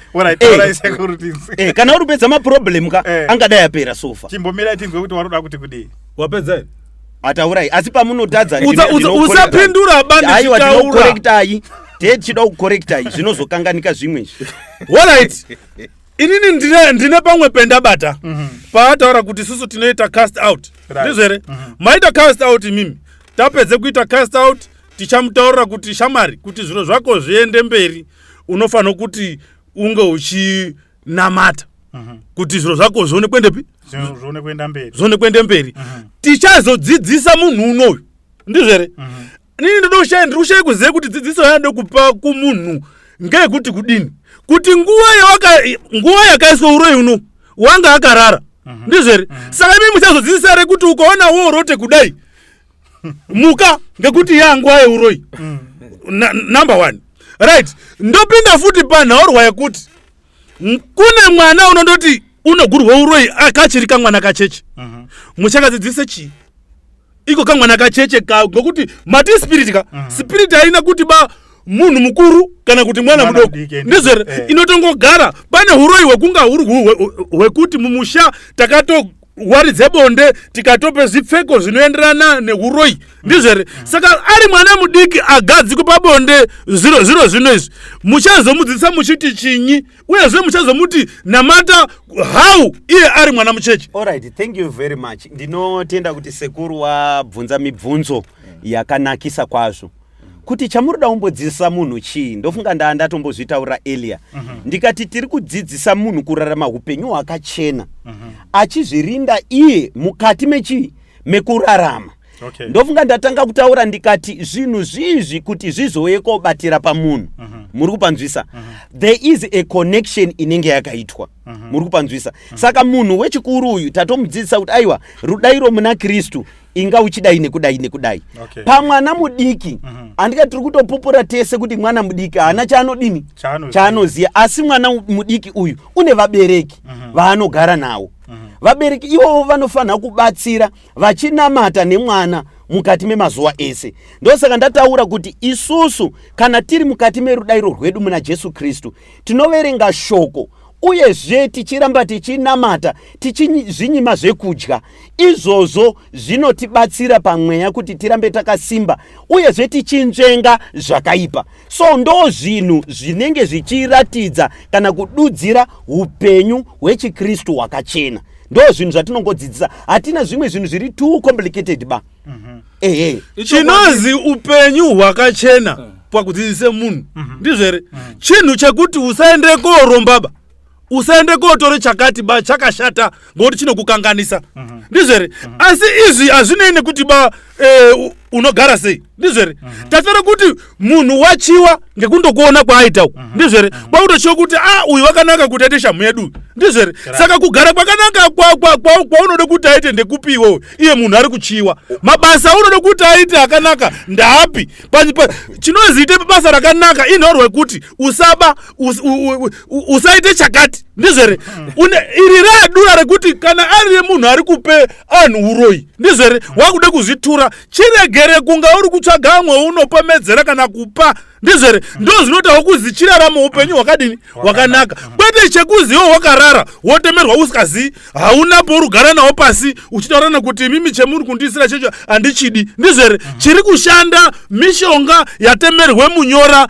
Kana uri pedza maproblem angadai apera sofa. Chimbomira tinzwe kuti waroda kuti kudii. Wapedza here? Ataurai asi pamunotadza usapindura bandi chitaura chida kukorektai zvinozokanganika zvimwe izvi. Alright, inini ndine pamwe pendabata paataura kuti susu tinoita cast out. Ndizvere? Maita cast out mimi tapedze kuita cast out tichamutaurira kuti shamari kuti zviro zvako zviende mberi unofanira kuti unge uchinamata kuti zviro zvako zvione kuendepi zvione kuenda mberi tichazodzidzisa munhu unoyu. Ndizvere? nini ndiri kuziva kuti dzidziso yanode kupa kumunhu ngeyekuti kudini kuti nguva yakaiswa uroyi uno wanga akarara ndizvere saka mimi muchazodzidzisa rekuti ukaona woorote kudai muka ngekuti yanguva yeuroyi number 1 right. Ndopinda futi panhaurwa yekuti kune mwana unondoti unogurwa uroyi akachiri kamwana kacheche muchakadzidzise chii iko kamwana kacheche ngokuti mati spirit haina kuti munhu mukuru kana kuti mwana mudoko ndizvere inotongogara pane uroyi hwekunga hwekuti mumusha takatowaridze bonde tikatope zvipfeko zvinoenderana neuroyi ndizvere saka ari mwana mudiki agadzikwe pabonde zviro zvino izvi muchazomudzidzisa muchiti chinyi uyezve muchazomuti namata how iye ari mwana mucheche. Alright, thank you very much. Ndinotenda kuti sekuru wabvunza mibvunzo yakanakisa kwazvo kuti chamurida umbodzidzisa munhu chii. Ndofunga ndatombozvitaura earlier ndikati tiri kudzidzisa munhu kurarama upenyu hwakachena achizvirinda iye mukati mekurarama. Okay. Ndofunga ndatanga kutaura ndikati zvinhu zvizvi kuti zvizouye kobatira pamunhu muri kupanzwisa there is a connection inenge yakaitwa muri kupanzwisa saka munhu wechikuru uyu tatomudzidzisa kuti aiwa rudairo muna Kristu inga uchidai nekudai. Okay. Pamwana mudiki andika tiri kutopupura tese kuti mwana mudiki haana chaanodini chaanoziya asi mwana mudiki uyu une vabereki vaanogara nawo. Vabereki ivo vanofanira kubatsira vachinamata nemwana mukati memazuva ese. Ndosaka ndataura kuti isusu kana tiri mukati merudairo rwedu muna Jesu Kristu tinoverenga shoko uyezve tichiramba tichinamata tichizvinyima zvekudya izvozvo zvinotibatsira pamweya kuti tirambe takasimba uyezve tichinzvenga zvakaipa. So ndo zvinhu zvinenge zvichiratidza kana kududzira upenyu hwechikristu hwakachena. Ndo zvinhu zvatinongodzidzisa hatina zvimwe zvinhu zviri too complicated ba. Chinozi upenyu hwakachena pakudzidzise munhu ndizvere chinhu chekuti usaende koromba ba usaende kotore chakati ba chakashata ngokuti chinokukanganisa ndizvere asi izvi hazvinei kuti unogara sei ndizvere tatora kuti munhu wachiwa ngekundokuona kwaaita ndizvere kwakutochiwa kuti uyu wakanaka kuti aite shamu yedu ndizvere saka kugara kwakanaka kwaunode kuti aite ndekupiwo iye munhu ari kuchiwa mabasa aunode kuti aite akanaka ndaapi chinoziite basa rakanaka inhorwe kuti usaite chakati ndizvere iri radura rekuti kana ari munhu ari kupe anhu uroyi ndizvere wakude kuzvitura chiregere kunga uri kutsvaga amwe unopamedzera kana kupa ndizvere ndo zvinotaura kuzi chirarama upenyu hwakadini hwakanaka kwete chekuziwo wakarara wotemerwa usikazivi hauna porugara nawo pasi uchitaurana kuti mimi chemuri kundisira checho handichidi ndizvere chiri kushanda mishonga yatemerwe munyora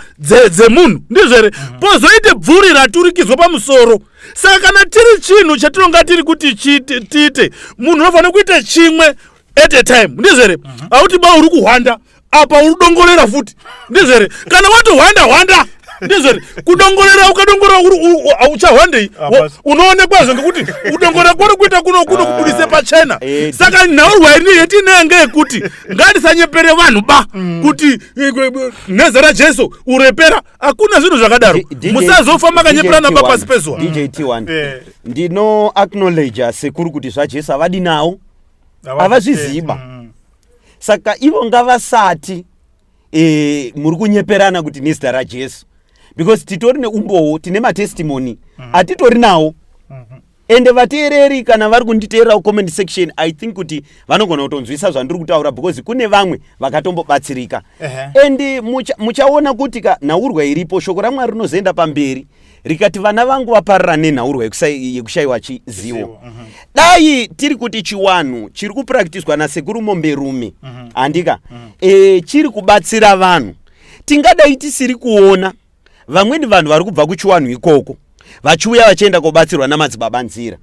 dzemunhu ndizvere pozoite bvuri raturikidzwa pamusoro. Saka kana tiri chinhu chatinonga tiri kuti tiite munhu unofanira kuita chimwe at a time ndizvere hauti uri kuhwanda apa uri kudongorera futi ndizvere kana wati hwanda ndizvere kudongorera ukadongorera auchahwandei unoonekwa ngekuti kudongorera kwari kuita kunokubudise pachena. Saka nhaurwa iri yetinenge yekuti ngatisanyepere vanhu kuti nezera Jesu urepera hakuna zvinhu zvakadaro musazofa makanyeperana pasi pezuva. DJ1 ndino acknowledge sekuru kuti zvaJesu avadi nawo avazviziba saka ivo ngavasati muri kunyeperana kuti nezita raJesu because titori neumbowo tine matestimony atitori nawo ende vateereri kana vari kunditeerera comment section I think kuti vanogona kutonzwisa zvandiri kutaura because kune vamwe vakatombobatsirika ende muchaona kuti nhaurwa iripo shoko raMwari rinozoenda pamberi rikati vana vangu vaparara nenhaurwa yekushayiwa chizivo. Dai tiri kuti chiwanhu chiri kupraktiswa nasekuru Momberume handika chiri kubatsira vanhu tingadai tisiri kuona vamweni vanhu vari kubva kuchiwanhu ikoko vachiuya vachienda kobatsirwa namadzibaba nzira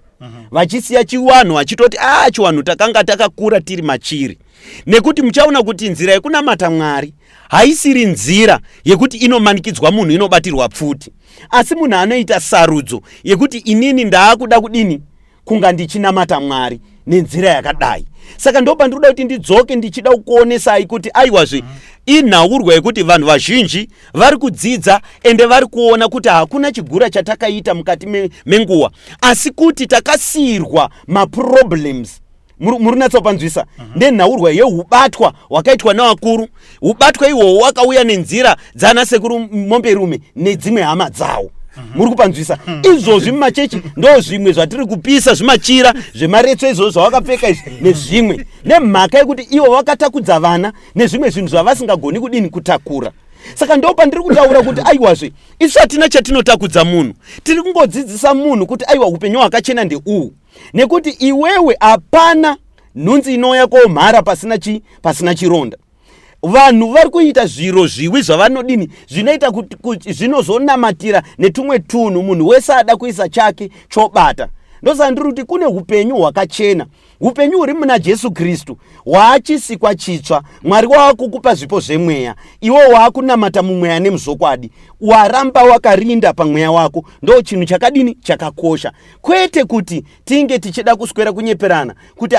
vachisiya chiwanhu vachitoti chiwanhu takanga takakura tiri machiri nekuti muchaona kuti nzira yekunamata Mwari haisiri nzira yekuti inomanikidzwa munhu inobatirwa pfuti asi munhu anoita sarudzo yekuti inini ndaakuda kudini kunga ndichinamata Mwari nenzira yakadai. Saka ndo pandinoda kuti ndidzoke ndichida kukuonesai kuti aiwazve inhaurwa yekuti vanhu vazhinji vari kudzidza ende vari kuona kuti hakuna chigura chatakaita mukati menguva, asi kuti takasiyirwa maproblems. Muri natsopanzwisa ndenhaurwa yeubatwa hwakaitwa navakuru. Ubatwa ihwohwo wakauya nenzira dzana sekuru Momberume nedzimwe hama dzawo. Muri kupanzwisa izvozvi mumachechi ndo zvimwe zvatiri kupisa, zvimachira zvemaretso izvozvo zvawakapfeka izvi nezvimwe, nemhaka yekuti ivo vakatakudza vana nezvimwe zvinhu zvavasingagoni kudini kutakura. Saka ndo pandiri kutaura kuti aiwazve isu hatina chatinotakudza munhu, tiri kungodzidzisa munhu kuti aiwa upenyu hwakachena ndeuhu, nekuti iwewe hapana nhunzi inouya komhara pasina chironda. Vanhu vari kuita zviro zviwi zvavanodini zvinoita kuti zvinozonamatira netumwe tunhu munhu wese ada kuisa chake chobata. Ndosaka ndiri kuti kune upenyu hwakachena, upenyu huri muna Jesu Kristu, hwaachisikwa chitsva. Mwari waakukupa zvipo zvemweya, iwo waakunamata mumweya nemuzokwadi, waramba wakarinda pamweya wako, ndo chinhu chakadini chakakosha. Kwete kuti tinge tichida kuswera kunyeperana kuti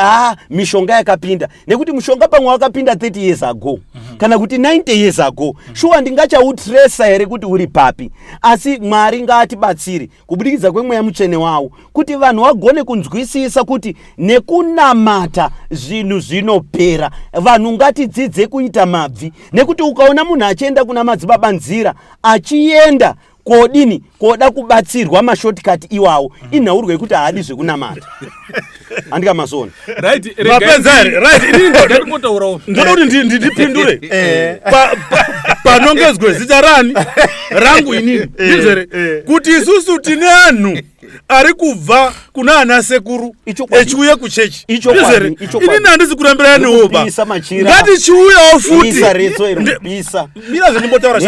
mishonga yakapinda, nekuti mushonga pamwe wakapinda 30 years ago kana kuti 90 years ago, shuwa ndingachautresa here kuti uri papi. Asi Mwari ngaatibatsire kubudikidza kwemweya mutsvene wawo kuti vanhu vagone kunzwisisa kuti nekunamata zvinhu zvinopera. Vanhu ngatidzidze kuita mabvi, nekuti ukaona munhu achienda kuna madzibaba nzira achienda kodini koda kubatsirwa mashortcut iwawo, inhaurwa yekuti haadi zvekunamata. Andika masona ndoda kuti ndipindure panongezwe zita rani rangu inini ndizere kuti isusu tine anhu ari kubva kuna ana sekuru echiuya kuchechi ndizere inini handisi kurambira newoba ngati chiuyawo futi mira zvenimbotaura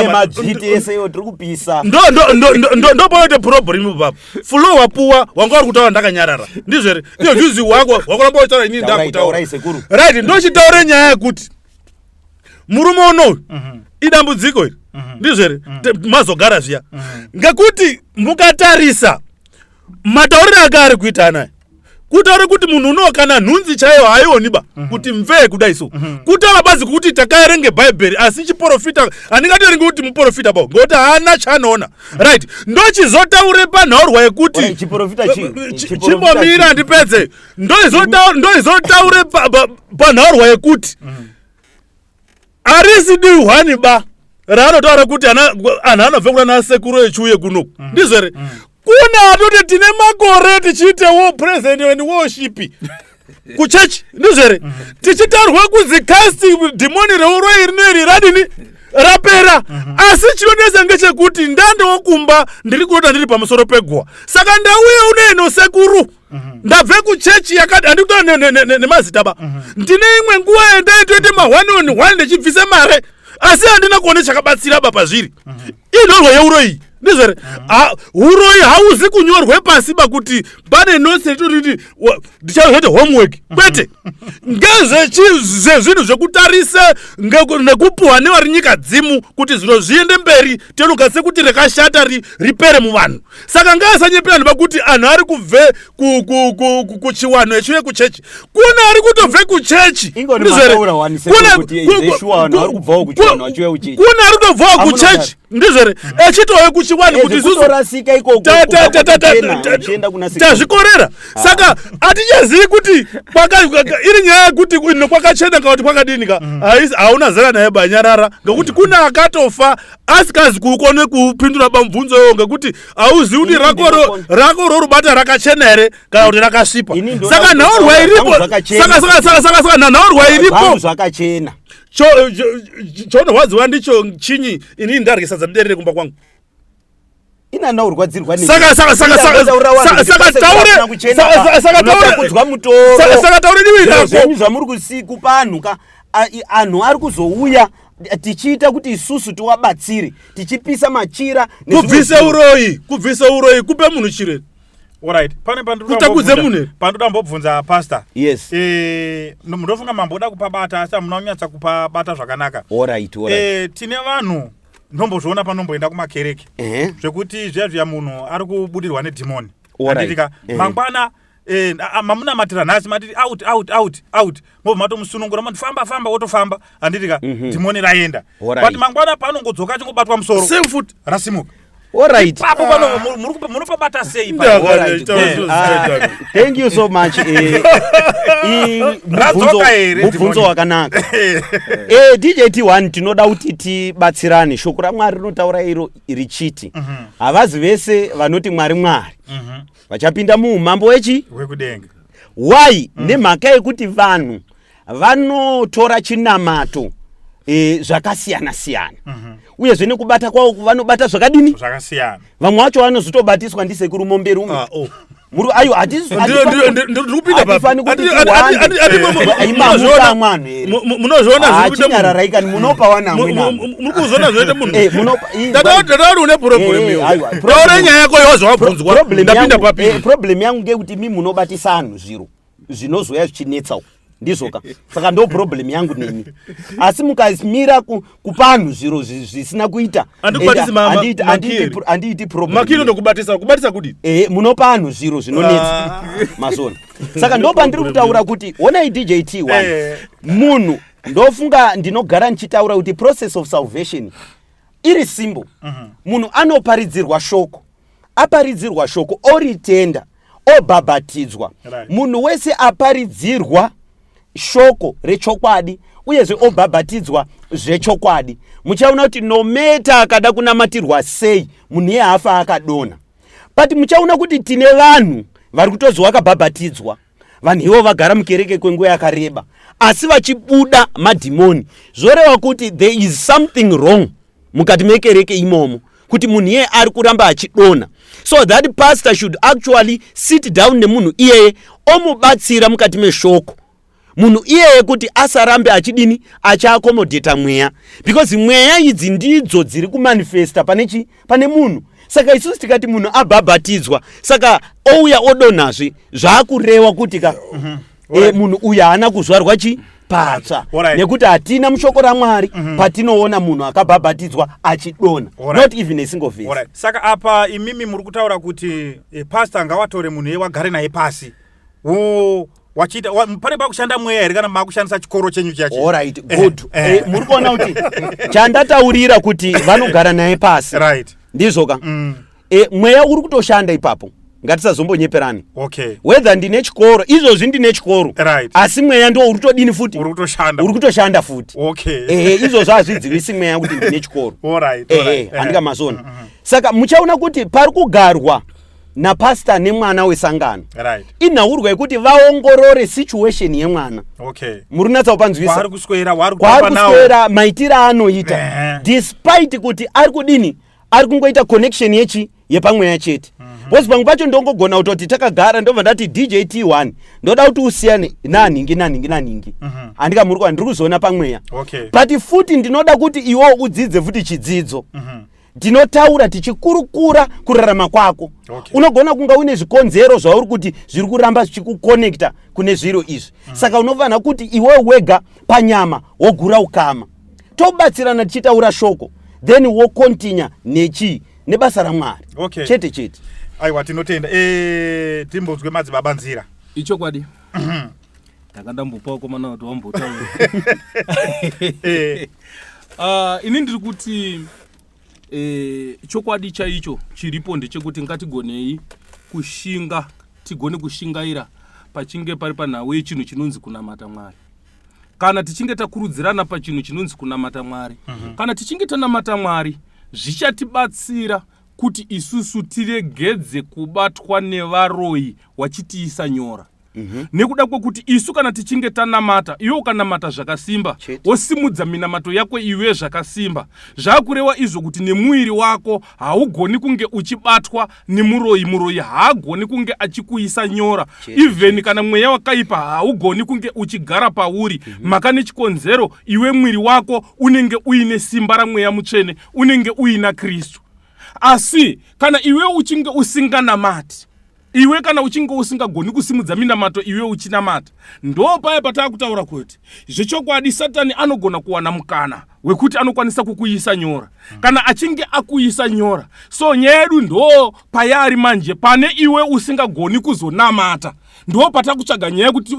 ndopanoite problem baba flow wapuwa wanga uri kutaura ndakanyarara ndizvere iyo views wako wakuramba uchitaura inini ndakutaura right ndochitaure nyaya yekuti murume unoyu idambudziko iri ndizvere mazogara zviya ngekuti mukatarisa matauriro ake ari kuita anaye kutaura kuti munhu unowo kana nhunzi chaiyo haioniba kuti mvee kudai so kutaura bazi kuti takaerenge bhaibheri asi chiprofita handingatorenge kuti muprofita bao ngekuti haana chaanoona right ndochizotaure panhaurwa yekuti chimbomira ndipedze ndoizotaure panhaurwa yekuti harisi dihwani ba raanotaura kuti anhu anobve kuna nasekuru echiuye kunoku ndizvere kuna atoti tine makore tichiite present and worship kuchechi ndizvere tichitarwa kunzi casting demoni reuroi rineri radini rapera asi chinonesa ngechekuti ndandokumba ndiri kuota ndiri pamusoro peguwa saka ndauya unoeno sekuru ndabve kuchechi yakati handikutora nemazita ba ndine imwe nguva yandaitoite ma1 on 1 ndechibvise mare asi handina kuone chakabatsira ba pazviri inhorwa yeuroi ndizvere uroi hauzi kunyorwe pasi bakuti pane nonse turiti ndichazoite homework kwete ngezvezvinhu zvekutarisa nekupuhwa nevari nyika dzimu kuti zviro zviende mberi tenokase kuti rekashata ripere muvanhu saka ngaasanyepera nepakuti anhu ari kubve kuchiwanho echiuye kuchechi kuna ari kutobve kuchechi ndizvere kuna ari kutobvawo kuchechi ndizvere echitouye kuchiwanho kuti tazvikorera saka hatichazivi kuti iri nyaya yekuti kwakachena kana kuti kwakadinika hauna zera naye banyarara ngekuti kuna akatofa asikazi kukone kupindura bamubvunzo iwo ngekuti hauzivi kuti rako rorubata rakachena here kana kuti rakasvipa saka nhaurwa iripo saka nhaurwa iripo chaunorwadziwa ndicho chinyi inini ndarye sadza muderere kumba kwangu saka taure divi rako zvamuri kusiku panhuka anhu ari kuzouya tichiita kuti isusu tiwabatsire tichipisa machira kubvise uroi kupe munhu chireni alright pane kutakudze munhu pandodambobvunza pastor yes ndofunga mamboda kupabata asi munonyatsa kupabata zvakanaka alright tine vanhu ndombozviona panomboenda kumakereke zvekuti zviya munhu ari kubudirwa nedhimoni anditika mangwana mamunamatira nhasi matiti out mobva matomusunungura mati famba wotofamba handitika dhimoni raenda but mangwana paanongodzoka achingobatwa musoro same futi rasimuka Alright. Papo munopabata sei pa. Alright. Thank you so much. Mubvunzo wakanaka. DJT1 tinoda kuti tibatsirane. Shoko raMwari rinotaura iro richiti. Havazi vese vanoti Mwari. Vachapinda muumambo wekudenga. Why? Nemhaka yekuti vanhu vanotora chinamato zvakasiyana. Uyezve nekubata kwavo vanobata zvakadini zvakasiyana. Vamwe vacho vanozotobatiswa ndisekuru mombe rumwe. Muri ayo munozviona zvikuita munopa wana murikuzona zvoite munhu ndatauri une problem taure nyaya yako yawazvawabvunzwa ndapinda papiri. Problem yangu ngekuti mi munobatisa anhu zviro zvinozoya zvichinetsa ndizoka saka ndo problem yangu nemi asi mukamira kupa anhu zviro zvisina kuita anditi problem makino ndokubatisa kudini munopa anhu zviro zvinonetsa mazona saka ndo pandiri kutaura kuti onai DJT1 munhu ndofunga ndinogara ndichitaura kuti process of salvation iri simple. Munhu anoparidzirwa shoko, aparidzirwa shoko oritenda obhabhatidzwa. Munhu wese aparidzirwa shoko rechokwadi uyezve obhabhatidzwa zvechokwadi muchaona kuti nometa akada kunamatirwa sei munhu iye hafa akadona. But muchaona kuti tine vanhu vari kutozwa vakabhabhatidzwa, vanhu ivo vagara mukereke kwenguva yakareba asi vachibuda madhimoni. Zvoreva kuti there is something wrong mukati mekereke imomo kuti munhu iye ari kuramba achidona. So that pastor should actually sit down nemunhu iyeye omubatsira mukati meshoko. Munhu iyeye kuti asarambe achidini achiakomodheta mweya, because mweya idzi ndidzo dziri kumanifesta pane munhu. Saka isusu tikati munhu abhabhatidzwa saka ouya odonazve zvaakureva kuti munhu uyu haana kuzvarwa patsva nekuti hatina mushoko raMwari patinoona munhu akabhabhatidzwa achidona, not even a single verse. Saka apa imimi muri kutaura kuti pastor ngavatore munhu iye wagare naye pasi wachita pane pakushanda mweya here kana makushandisa chikoro chenyu chacho? Alright, good. Muri kuona kuti chandataurira kuti vanogara naye pasi ndizoka mweya uri kutoshanda ipapo, ngatisazombonyeperana. Whether ndine chikoro izvozvi ndine chikoro asi mweya ndo uri kutodini futi uri kutoshanda futi. Izvozvo hazvidzivisi mweya kuti ndine chikoro. Handika mazona. Saka muchaona kuti pari kugarwa napasta nemwana wesangano inhaurwa yekuti vaongorore situation yemwana. Muri kunatsa kupanzwisa kwari kuswera maitira anoita despite kuti ari kudini ari kungoita connection yepamweya chete. Bosi pamwe pacho ndongogona kutoti takagara ndobva ndati DJT1 ndoda kuti usiyane naningi handika muri ndiri kuzoona pamweya. But futi ndinoda kuti iwo udzidze futi chidzidzo. Ndinotaura tichikurukura kurarama kwako. Unogona kunga une zvikonzero zvauri kuti zviri kuramba zvichikukonekta kune zviro izvi. Saka unofanira kuti iwe wega panyama wogura ukama. Tobatsirana tichitaura shoko then wokontinya nebasa raMwari. Chete. Aiwa tinotenda. Timbozwe madzibaba nzira. Ichokwadi. Ndakandambopawo komana kuti wambotaura. Ini ndiri kuti chokwadi chaicho chiripo ndechekuti ngatigonei tigone kushingaira pachinge pari panhau yechinhu chinonzi kunamata Mwari. Kana tichinge takurudzirana pachinhu chinonzi kunamata Mwari, kana tichinge tanamata Mwari zvichatibatsira kuti isusu tiregedze kubatwa nevaroyi wachitiisa nyora. Nekuda kwekuti isu kana tichinge tanamata, iwe ukanamata zvakasimba, wosimudza minamato yako iwe zvakasimba, zvakureva izvo kuti nemuiri wako haugoni kunge uchibatwa nemuroyi haagoni kunge achikuisa nyora. Even kana mweya wakaipa haugoni kunge uchigara pauri, maka nechikonzero iwe mwiri wako unenge uine simba ramweya mutsvene, unenge uina Kristu. Asi kana iwe uchinge usinganamati, iwe kana uchinge usingagoni kusimudza minamato iwe uchinamata, ndo paya patakutaura kuti zvechokwadi Satani anogona kuwana mukana wekuti anokwanisa kukuisa nyora. Kana achinge akuisa nyora, so nyaya yedu ndo payari manje pane iwe usingagoni kuzonamata, ndo patakutsvaga nyaya yekuti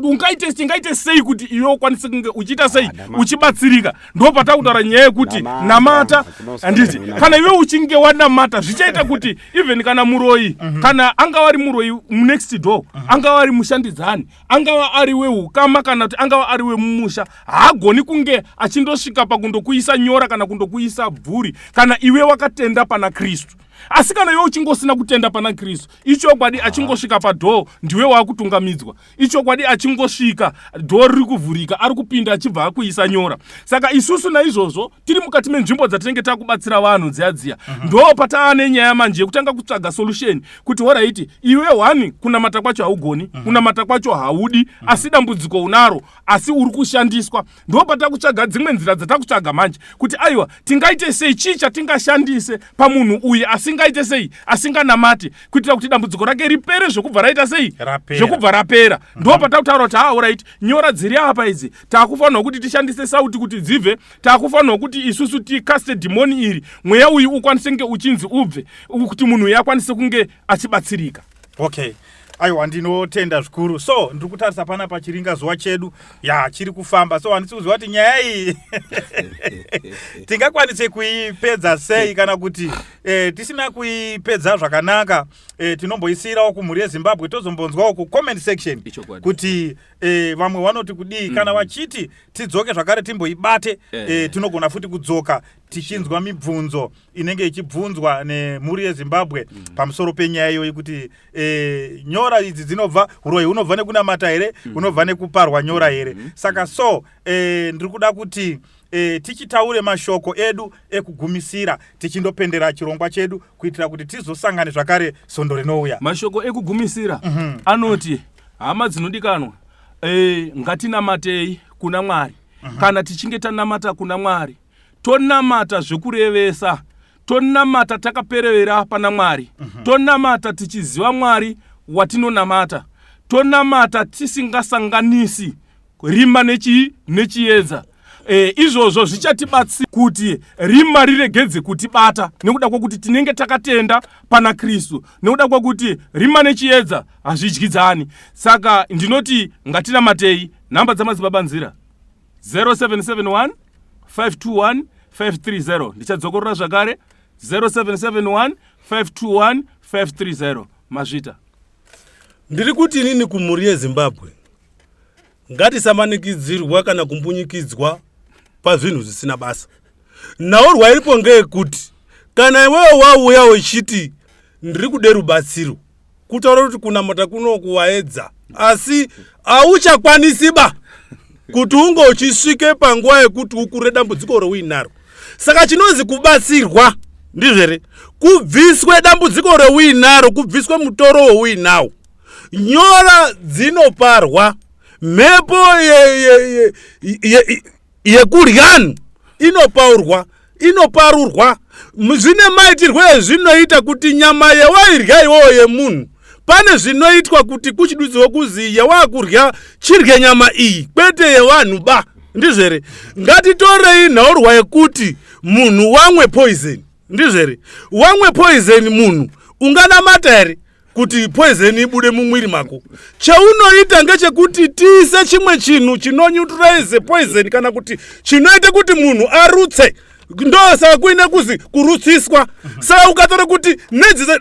tingaite sei kuti iwe ukwanise kunge uchiita sei uchibatsirika. Ndo patakutaura nyaya yekuti namata handiti kana iwe uchinge wanamata zvichaita kuti even kana muroyi kana angava ari muroyi next door angava ari mushandidzani angava ari weukama kana kuti angava ari wemumusha haagoni kunge achindosvika pakundokuisa nyora kana kundokuisa bvuri kana iwe wakatenda pana Kristu. Asi kana iwe uchingosina kutenda pana Kristu, ichokwadi achingosvika padhoo ndiwe wakutungamidzwa. Ichokwadi achingosvika dhoo riri kuvhurika ari kupinda achibva akuisa nyora. Saka isusu naizvozvo tiri mukati menzvimbo dzatinenge takubatsira vanhu dziya ndo pataane nyaya manje yekutanga kutsvaga solution kuti alright iwe wani kunamata kwacho haugoni kunamata kwacho haudi asi dambudziko unaro asi uri kushandiswa. Ndo patakutsvaga dzimwe nzira dzatakutsvaga manje kuti aiwa tingaite sei chicha tingashandise pamunhu uye asingaite sei asinganamati kuitira kuti dambudziko rake ripere zvokubva raita sei zvokubva rapera. Ndo patakutaura kuti alright nyora dziri apa idzi takufanirwa kuti tishandise sauti kuti dzibve takufanirwa kuti isusu tikaste dhimoni iri mweya uyu ukwanise kunge uchinzi ubve kuti munhu uyu akwanise kunge achibatsirika. Okay. Aiwa ndinotenda zvikuru. So ndiri kutarisa pana pachiringa zuva chedu chiri kufamba. So handisi kuziva kuti nyaya iyi tingakwanise kuipedza sei kana kuti tisina kuipedza zvakanaka tinomboisirawo kumhuri yeZimbabwe tozombonzwawo ku comment section kuti vamwe vanoti kudii kana vachiti tidzoke zvakare timboibate tinogona futi kudzoka tichinzwa mibvunzo inenge ichibvunzwa nemhuri yeZimbabwe pamusoro penyaya iyoyi kuti nyora idzi dzinobva uroyi unobva nekunamata here unobva nekuparwa nyora here. Saka so ndiri kuda kuti tichitaure mashoko edu ekugumisira tichindopendera chirongwa chedu kuitira kuti tizosangane zvakare sondo rinouya. Mashoko ekugumisira anoti hama dzinodikanwa ngatinamatei kuna Mwari. Kana tichinge tanamata kuna Mwari tonamata zvekurevesa, tonamata takaperevera pana Mwari, tonamata tichiziva Mwari watinonamata, tonamata tisingasanganisi rima nechiedza. Izvozvo zvichatibatsira kuti rima riregedze kutibata nekuda kwokuti tinenge takatenda pana Kristu, nekuda kwokuti rima nechiedza hazvidyidzani. Saka ndinoti ngatinamatei. Namba dzamadzibaba nzira 0771 521 530. Ndichadzokorora zvakare 0771 521 530. Mazvita ndiri kuti inini kumhuri yeZimbabwe ngatisamanikidzirwa kana kumbunyikidzwa pazvinhu zvisina basa. Nhaurwa iripo ngeyekuti kana iwewe wauya uchiti ndiri kude rubatsiro kutaura kuti kunamata kuno kuwaedza asi auchakwanisiba kuti unge uchisvike panguva yekuti ukure dambudziko reuinaro. Saka chinozi kubatsirwa ndizvere kubviswe dambudziko reuinaro, kubviswe mutoro weuinawo. Nyora dzinoparwa, mhepo yekuryanu inoparurwa. Zvine maitirwo ezvinoita kuti nyama yewairya iwowo yemunhu pane zvinoitwa kuti kuchidudzirwa kuzi yewakurya chirye nyama iyi kwete yevanhu ba. Ndizvere ngatitorei nhaurwa yekuti munhu wamwe poison. Ndizvere wamwe poison munhu unganamata here kuti poison ibude mumwiri mako? Cheunoita ngechekuti tiise chimwe chinhu chinoneutralize poison kana kuti chinoite kuti munhu arutse. Ndo saka kuine kuzi kurutsiswa. Saka ukatora kuti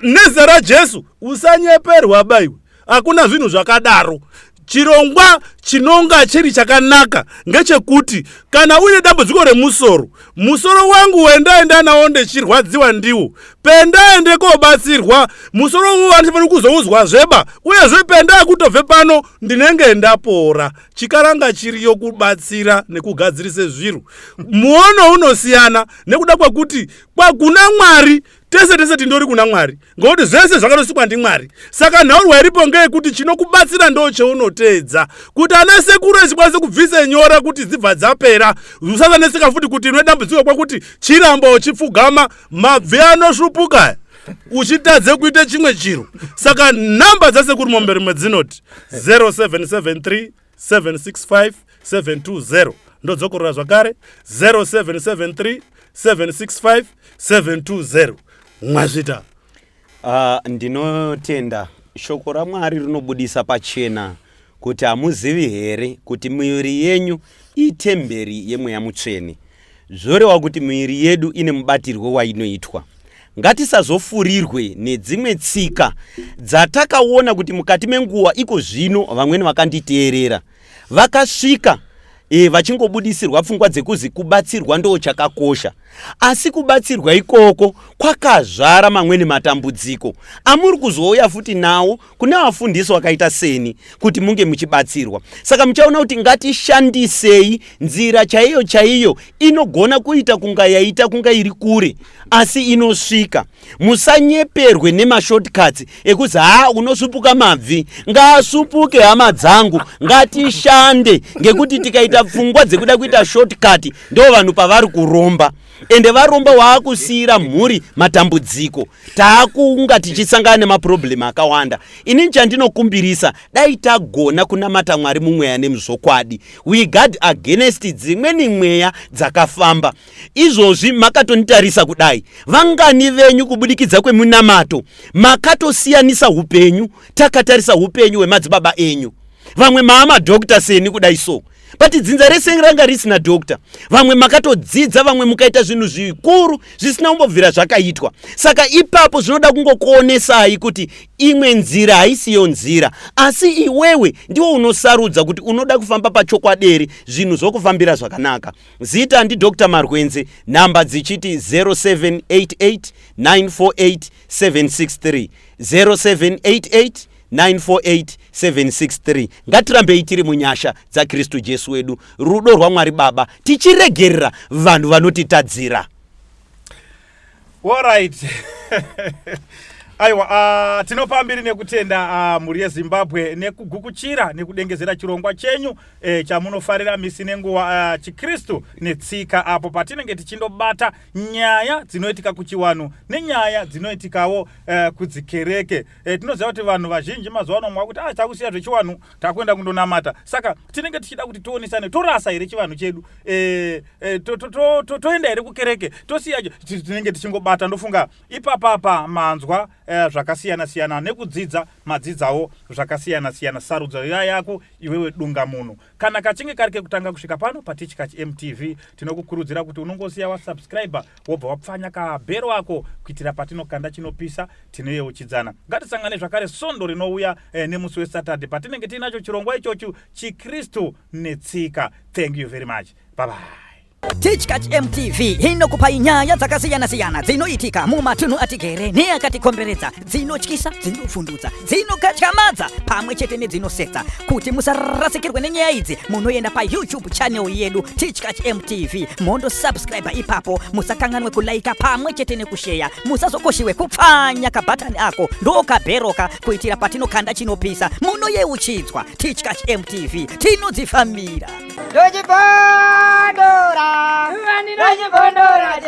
nezera raJesu usanyeperwa baiwe. Hakuna zvinhu zvakadaro. Chirongwa chinonga chiri chakanaka ngechekuti kana uine dambudziko remusoro, musoro wangu wendaenda nawo ndechirwadziwa ndiwo, pendaende kobatsirwa. Musoro wangu wandifana kuzouzwa zveba uyezve penda kutobve pano ndinenge ndapora. Chikaranga chiriyo kubatsira nekugadzirise zviro. Muono unosiyana nekuda kwekuti kwakuna Mwari tese tindori kuna Mwari ngokuti zvese zvakanosikwa ndiMwari. Saka nhaurwa iripo ngeyekuti chinokubatsira ndo cheunoteedza kuti ana sekuru echikwanise kubvise nyora kuti dzibva dzapera. Usasaneseka futi kuti ine dambudziko kwakuti chiramba uchipfugama mabvi anosvupuka uchitadze kuite chimwe chiro. Saka namba dzasekuru momberi medzinoti 0773 765 720. Ndodzokorora zvakare 0773 765 720. Mwazvita. Ndinotenda shoko raMwari rinobudisa pachena kuti hamuzivi here kuti miviri yenyu itemberi yemweya mutsvene, zvoreva kuti miviri yedu ine mubatirwo wainoitwa. Ngatisazofurirwe nedzimwe tsika dzatakaona kuti mukati menguva iko zvino vamweni vakanditeerera vakasvika vachingobudisirwa pfungwa dzekuzi kubatsirwa ndo chakakosha, asi kubatsirwa ikoko kwakazvara mamweni matambudziko amuri kuzouya futi nawo kune vafundisi vakaita seni kuti munge muchibatsirwa. Saka muchaona kuti ngatishandisei nzira chaiyo chaiyo inogona kuita kunga yaita kunga iri kure asi inosvika. Musanyeperwe nemashortcuts ekuzi unosupuka mabvi, ngaasupuke hama dzangu, ngatishande ngekuti tikaita pfungwa dzekuda kuita shortcut ndo vanhu pavari kuromba, ende varomba waakusiyira mhuri matambudziko, taakunga tichisangana nemaproblem akawanda. Ini chandinokumbirisa dai tagona kunamata Mwari mumweya nemuzokwadi, we guard against dzimweni mweya dzakafamba. Izvozvi makatonitarisa kudai, vangani venyu kubudikidza kwemunamato makatosiyanisa upenyu, takatarisa upenyu hwemadzibaba enyu. Vamwe maamadhokta seni kudai so, but dzinza rese ranga risina dokta. Vamwe makatodzidza, vamwe mukaita zvinhu zvikuru zvisina kumbobvira zvakaitwa. Saka ipapo zvinoda kungokuonesai kuti imwe nzira haisiyo nzira, asi iwewe ndiwo unosarudza kuti unoda kufamba pachokwadi, zvinhu zvokufambira zvakanaka. Zita ndi Dr. Marwenze, namba dzichiti 0788 948 763 0788 948-763. Ngatirambei tiri munyasha dzaKristu Jesu wedu, rudo rwaMwari Baba tichiregerera vanhu vanotitadzira. Alright. Aiwa, tinopambiri nekutenda muri yeZimbabwe nekugukuchira nekudengezera chirongwa chenyu chamunofarira misi nenguva chiKristu netsika, apo patinenge tichindobata nyaya dzinoitika kuchiwanu nenyaya dzinoitikawo kudzikereke. Tinoziva kuti vanhu vazhinji mazuva ano mwakuti takusiya zvechiwanu takuenda kundonamata, saka tinenge tichida kuti tionesane torasa here chivanhu chedu, toenda here kukereke, tosiya tinenge tichingobata. Ndofunga ipapapa manzwa zvakasiyana siyana nekudzidza madzidzawo zvakasiyana siyana. Sarudzo yako iwewe dunga munhu. Kana kachinge karike kutanga kusvika pano paTichkach MTV, tinokukurudzira kuti unongosiya wasubscribe wobva wapfanya kabhero wako kuitira patinokanda chinopisa tinoyeuchidzana. Ngatisangane zvakare sondo rinouya nemusi weSaturday patinenge tinacho chirongwa ichochu chiKristu netsika. Thank you very much. Bye bye. Tichkach MTV inokupai nyaya dzakasiyana-siyana dzinoitika mumatunhu atigere neakatikomberedza, dzinotyisa, dzinofundudza, dzinokatyamadza pamwe chete nedzinosetsa. Kuti musarasikirwe nenyaya idzi, munoenda paYouTube channel yedu Tichkach MTV, mondo subscribe ipapo, musakanganwe kulaika pamwe chete nekusheya, musazokoshiwe kupfanya kabhatani ako ndokabheroka kuitira patinokanda chinopisa munoyeuchidzwa. Tichkach MTV tinodzifamira. Dojibondora, Dojibondora,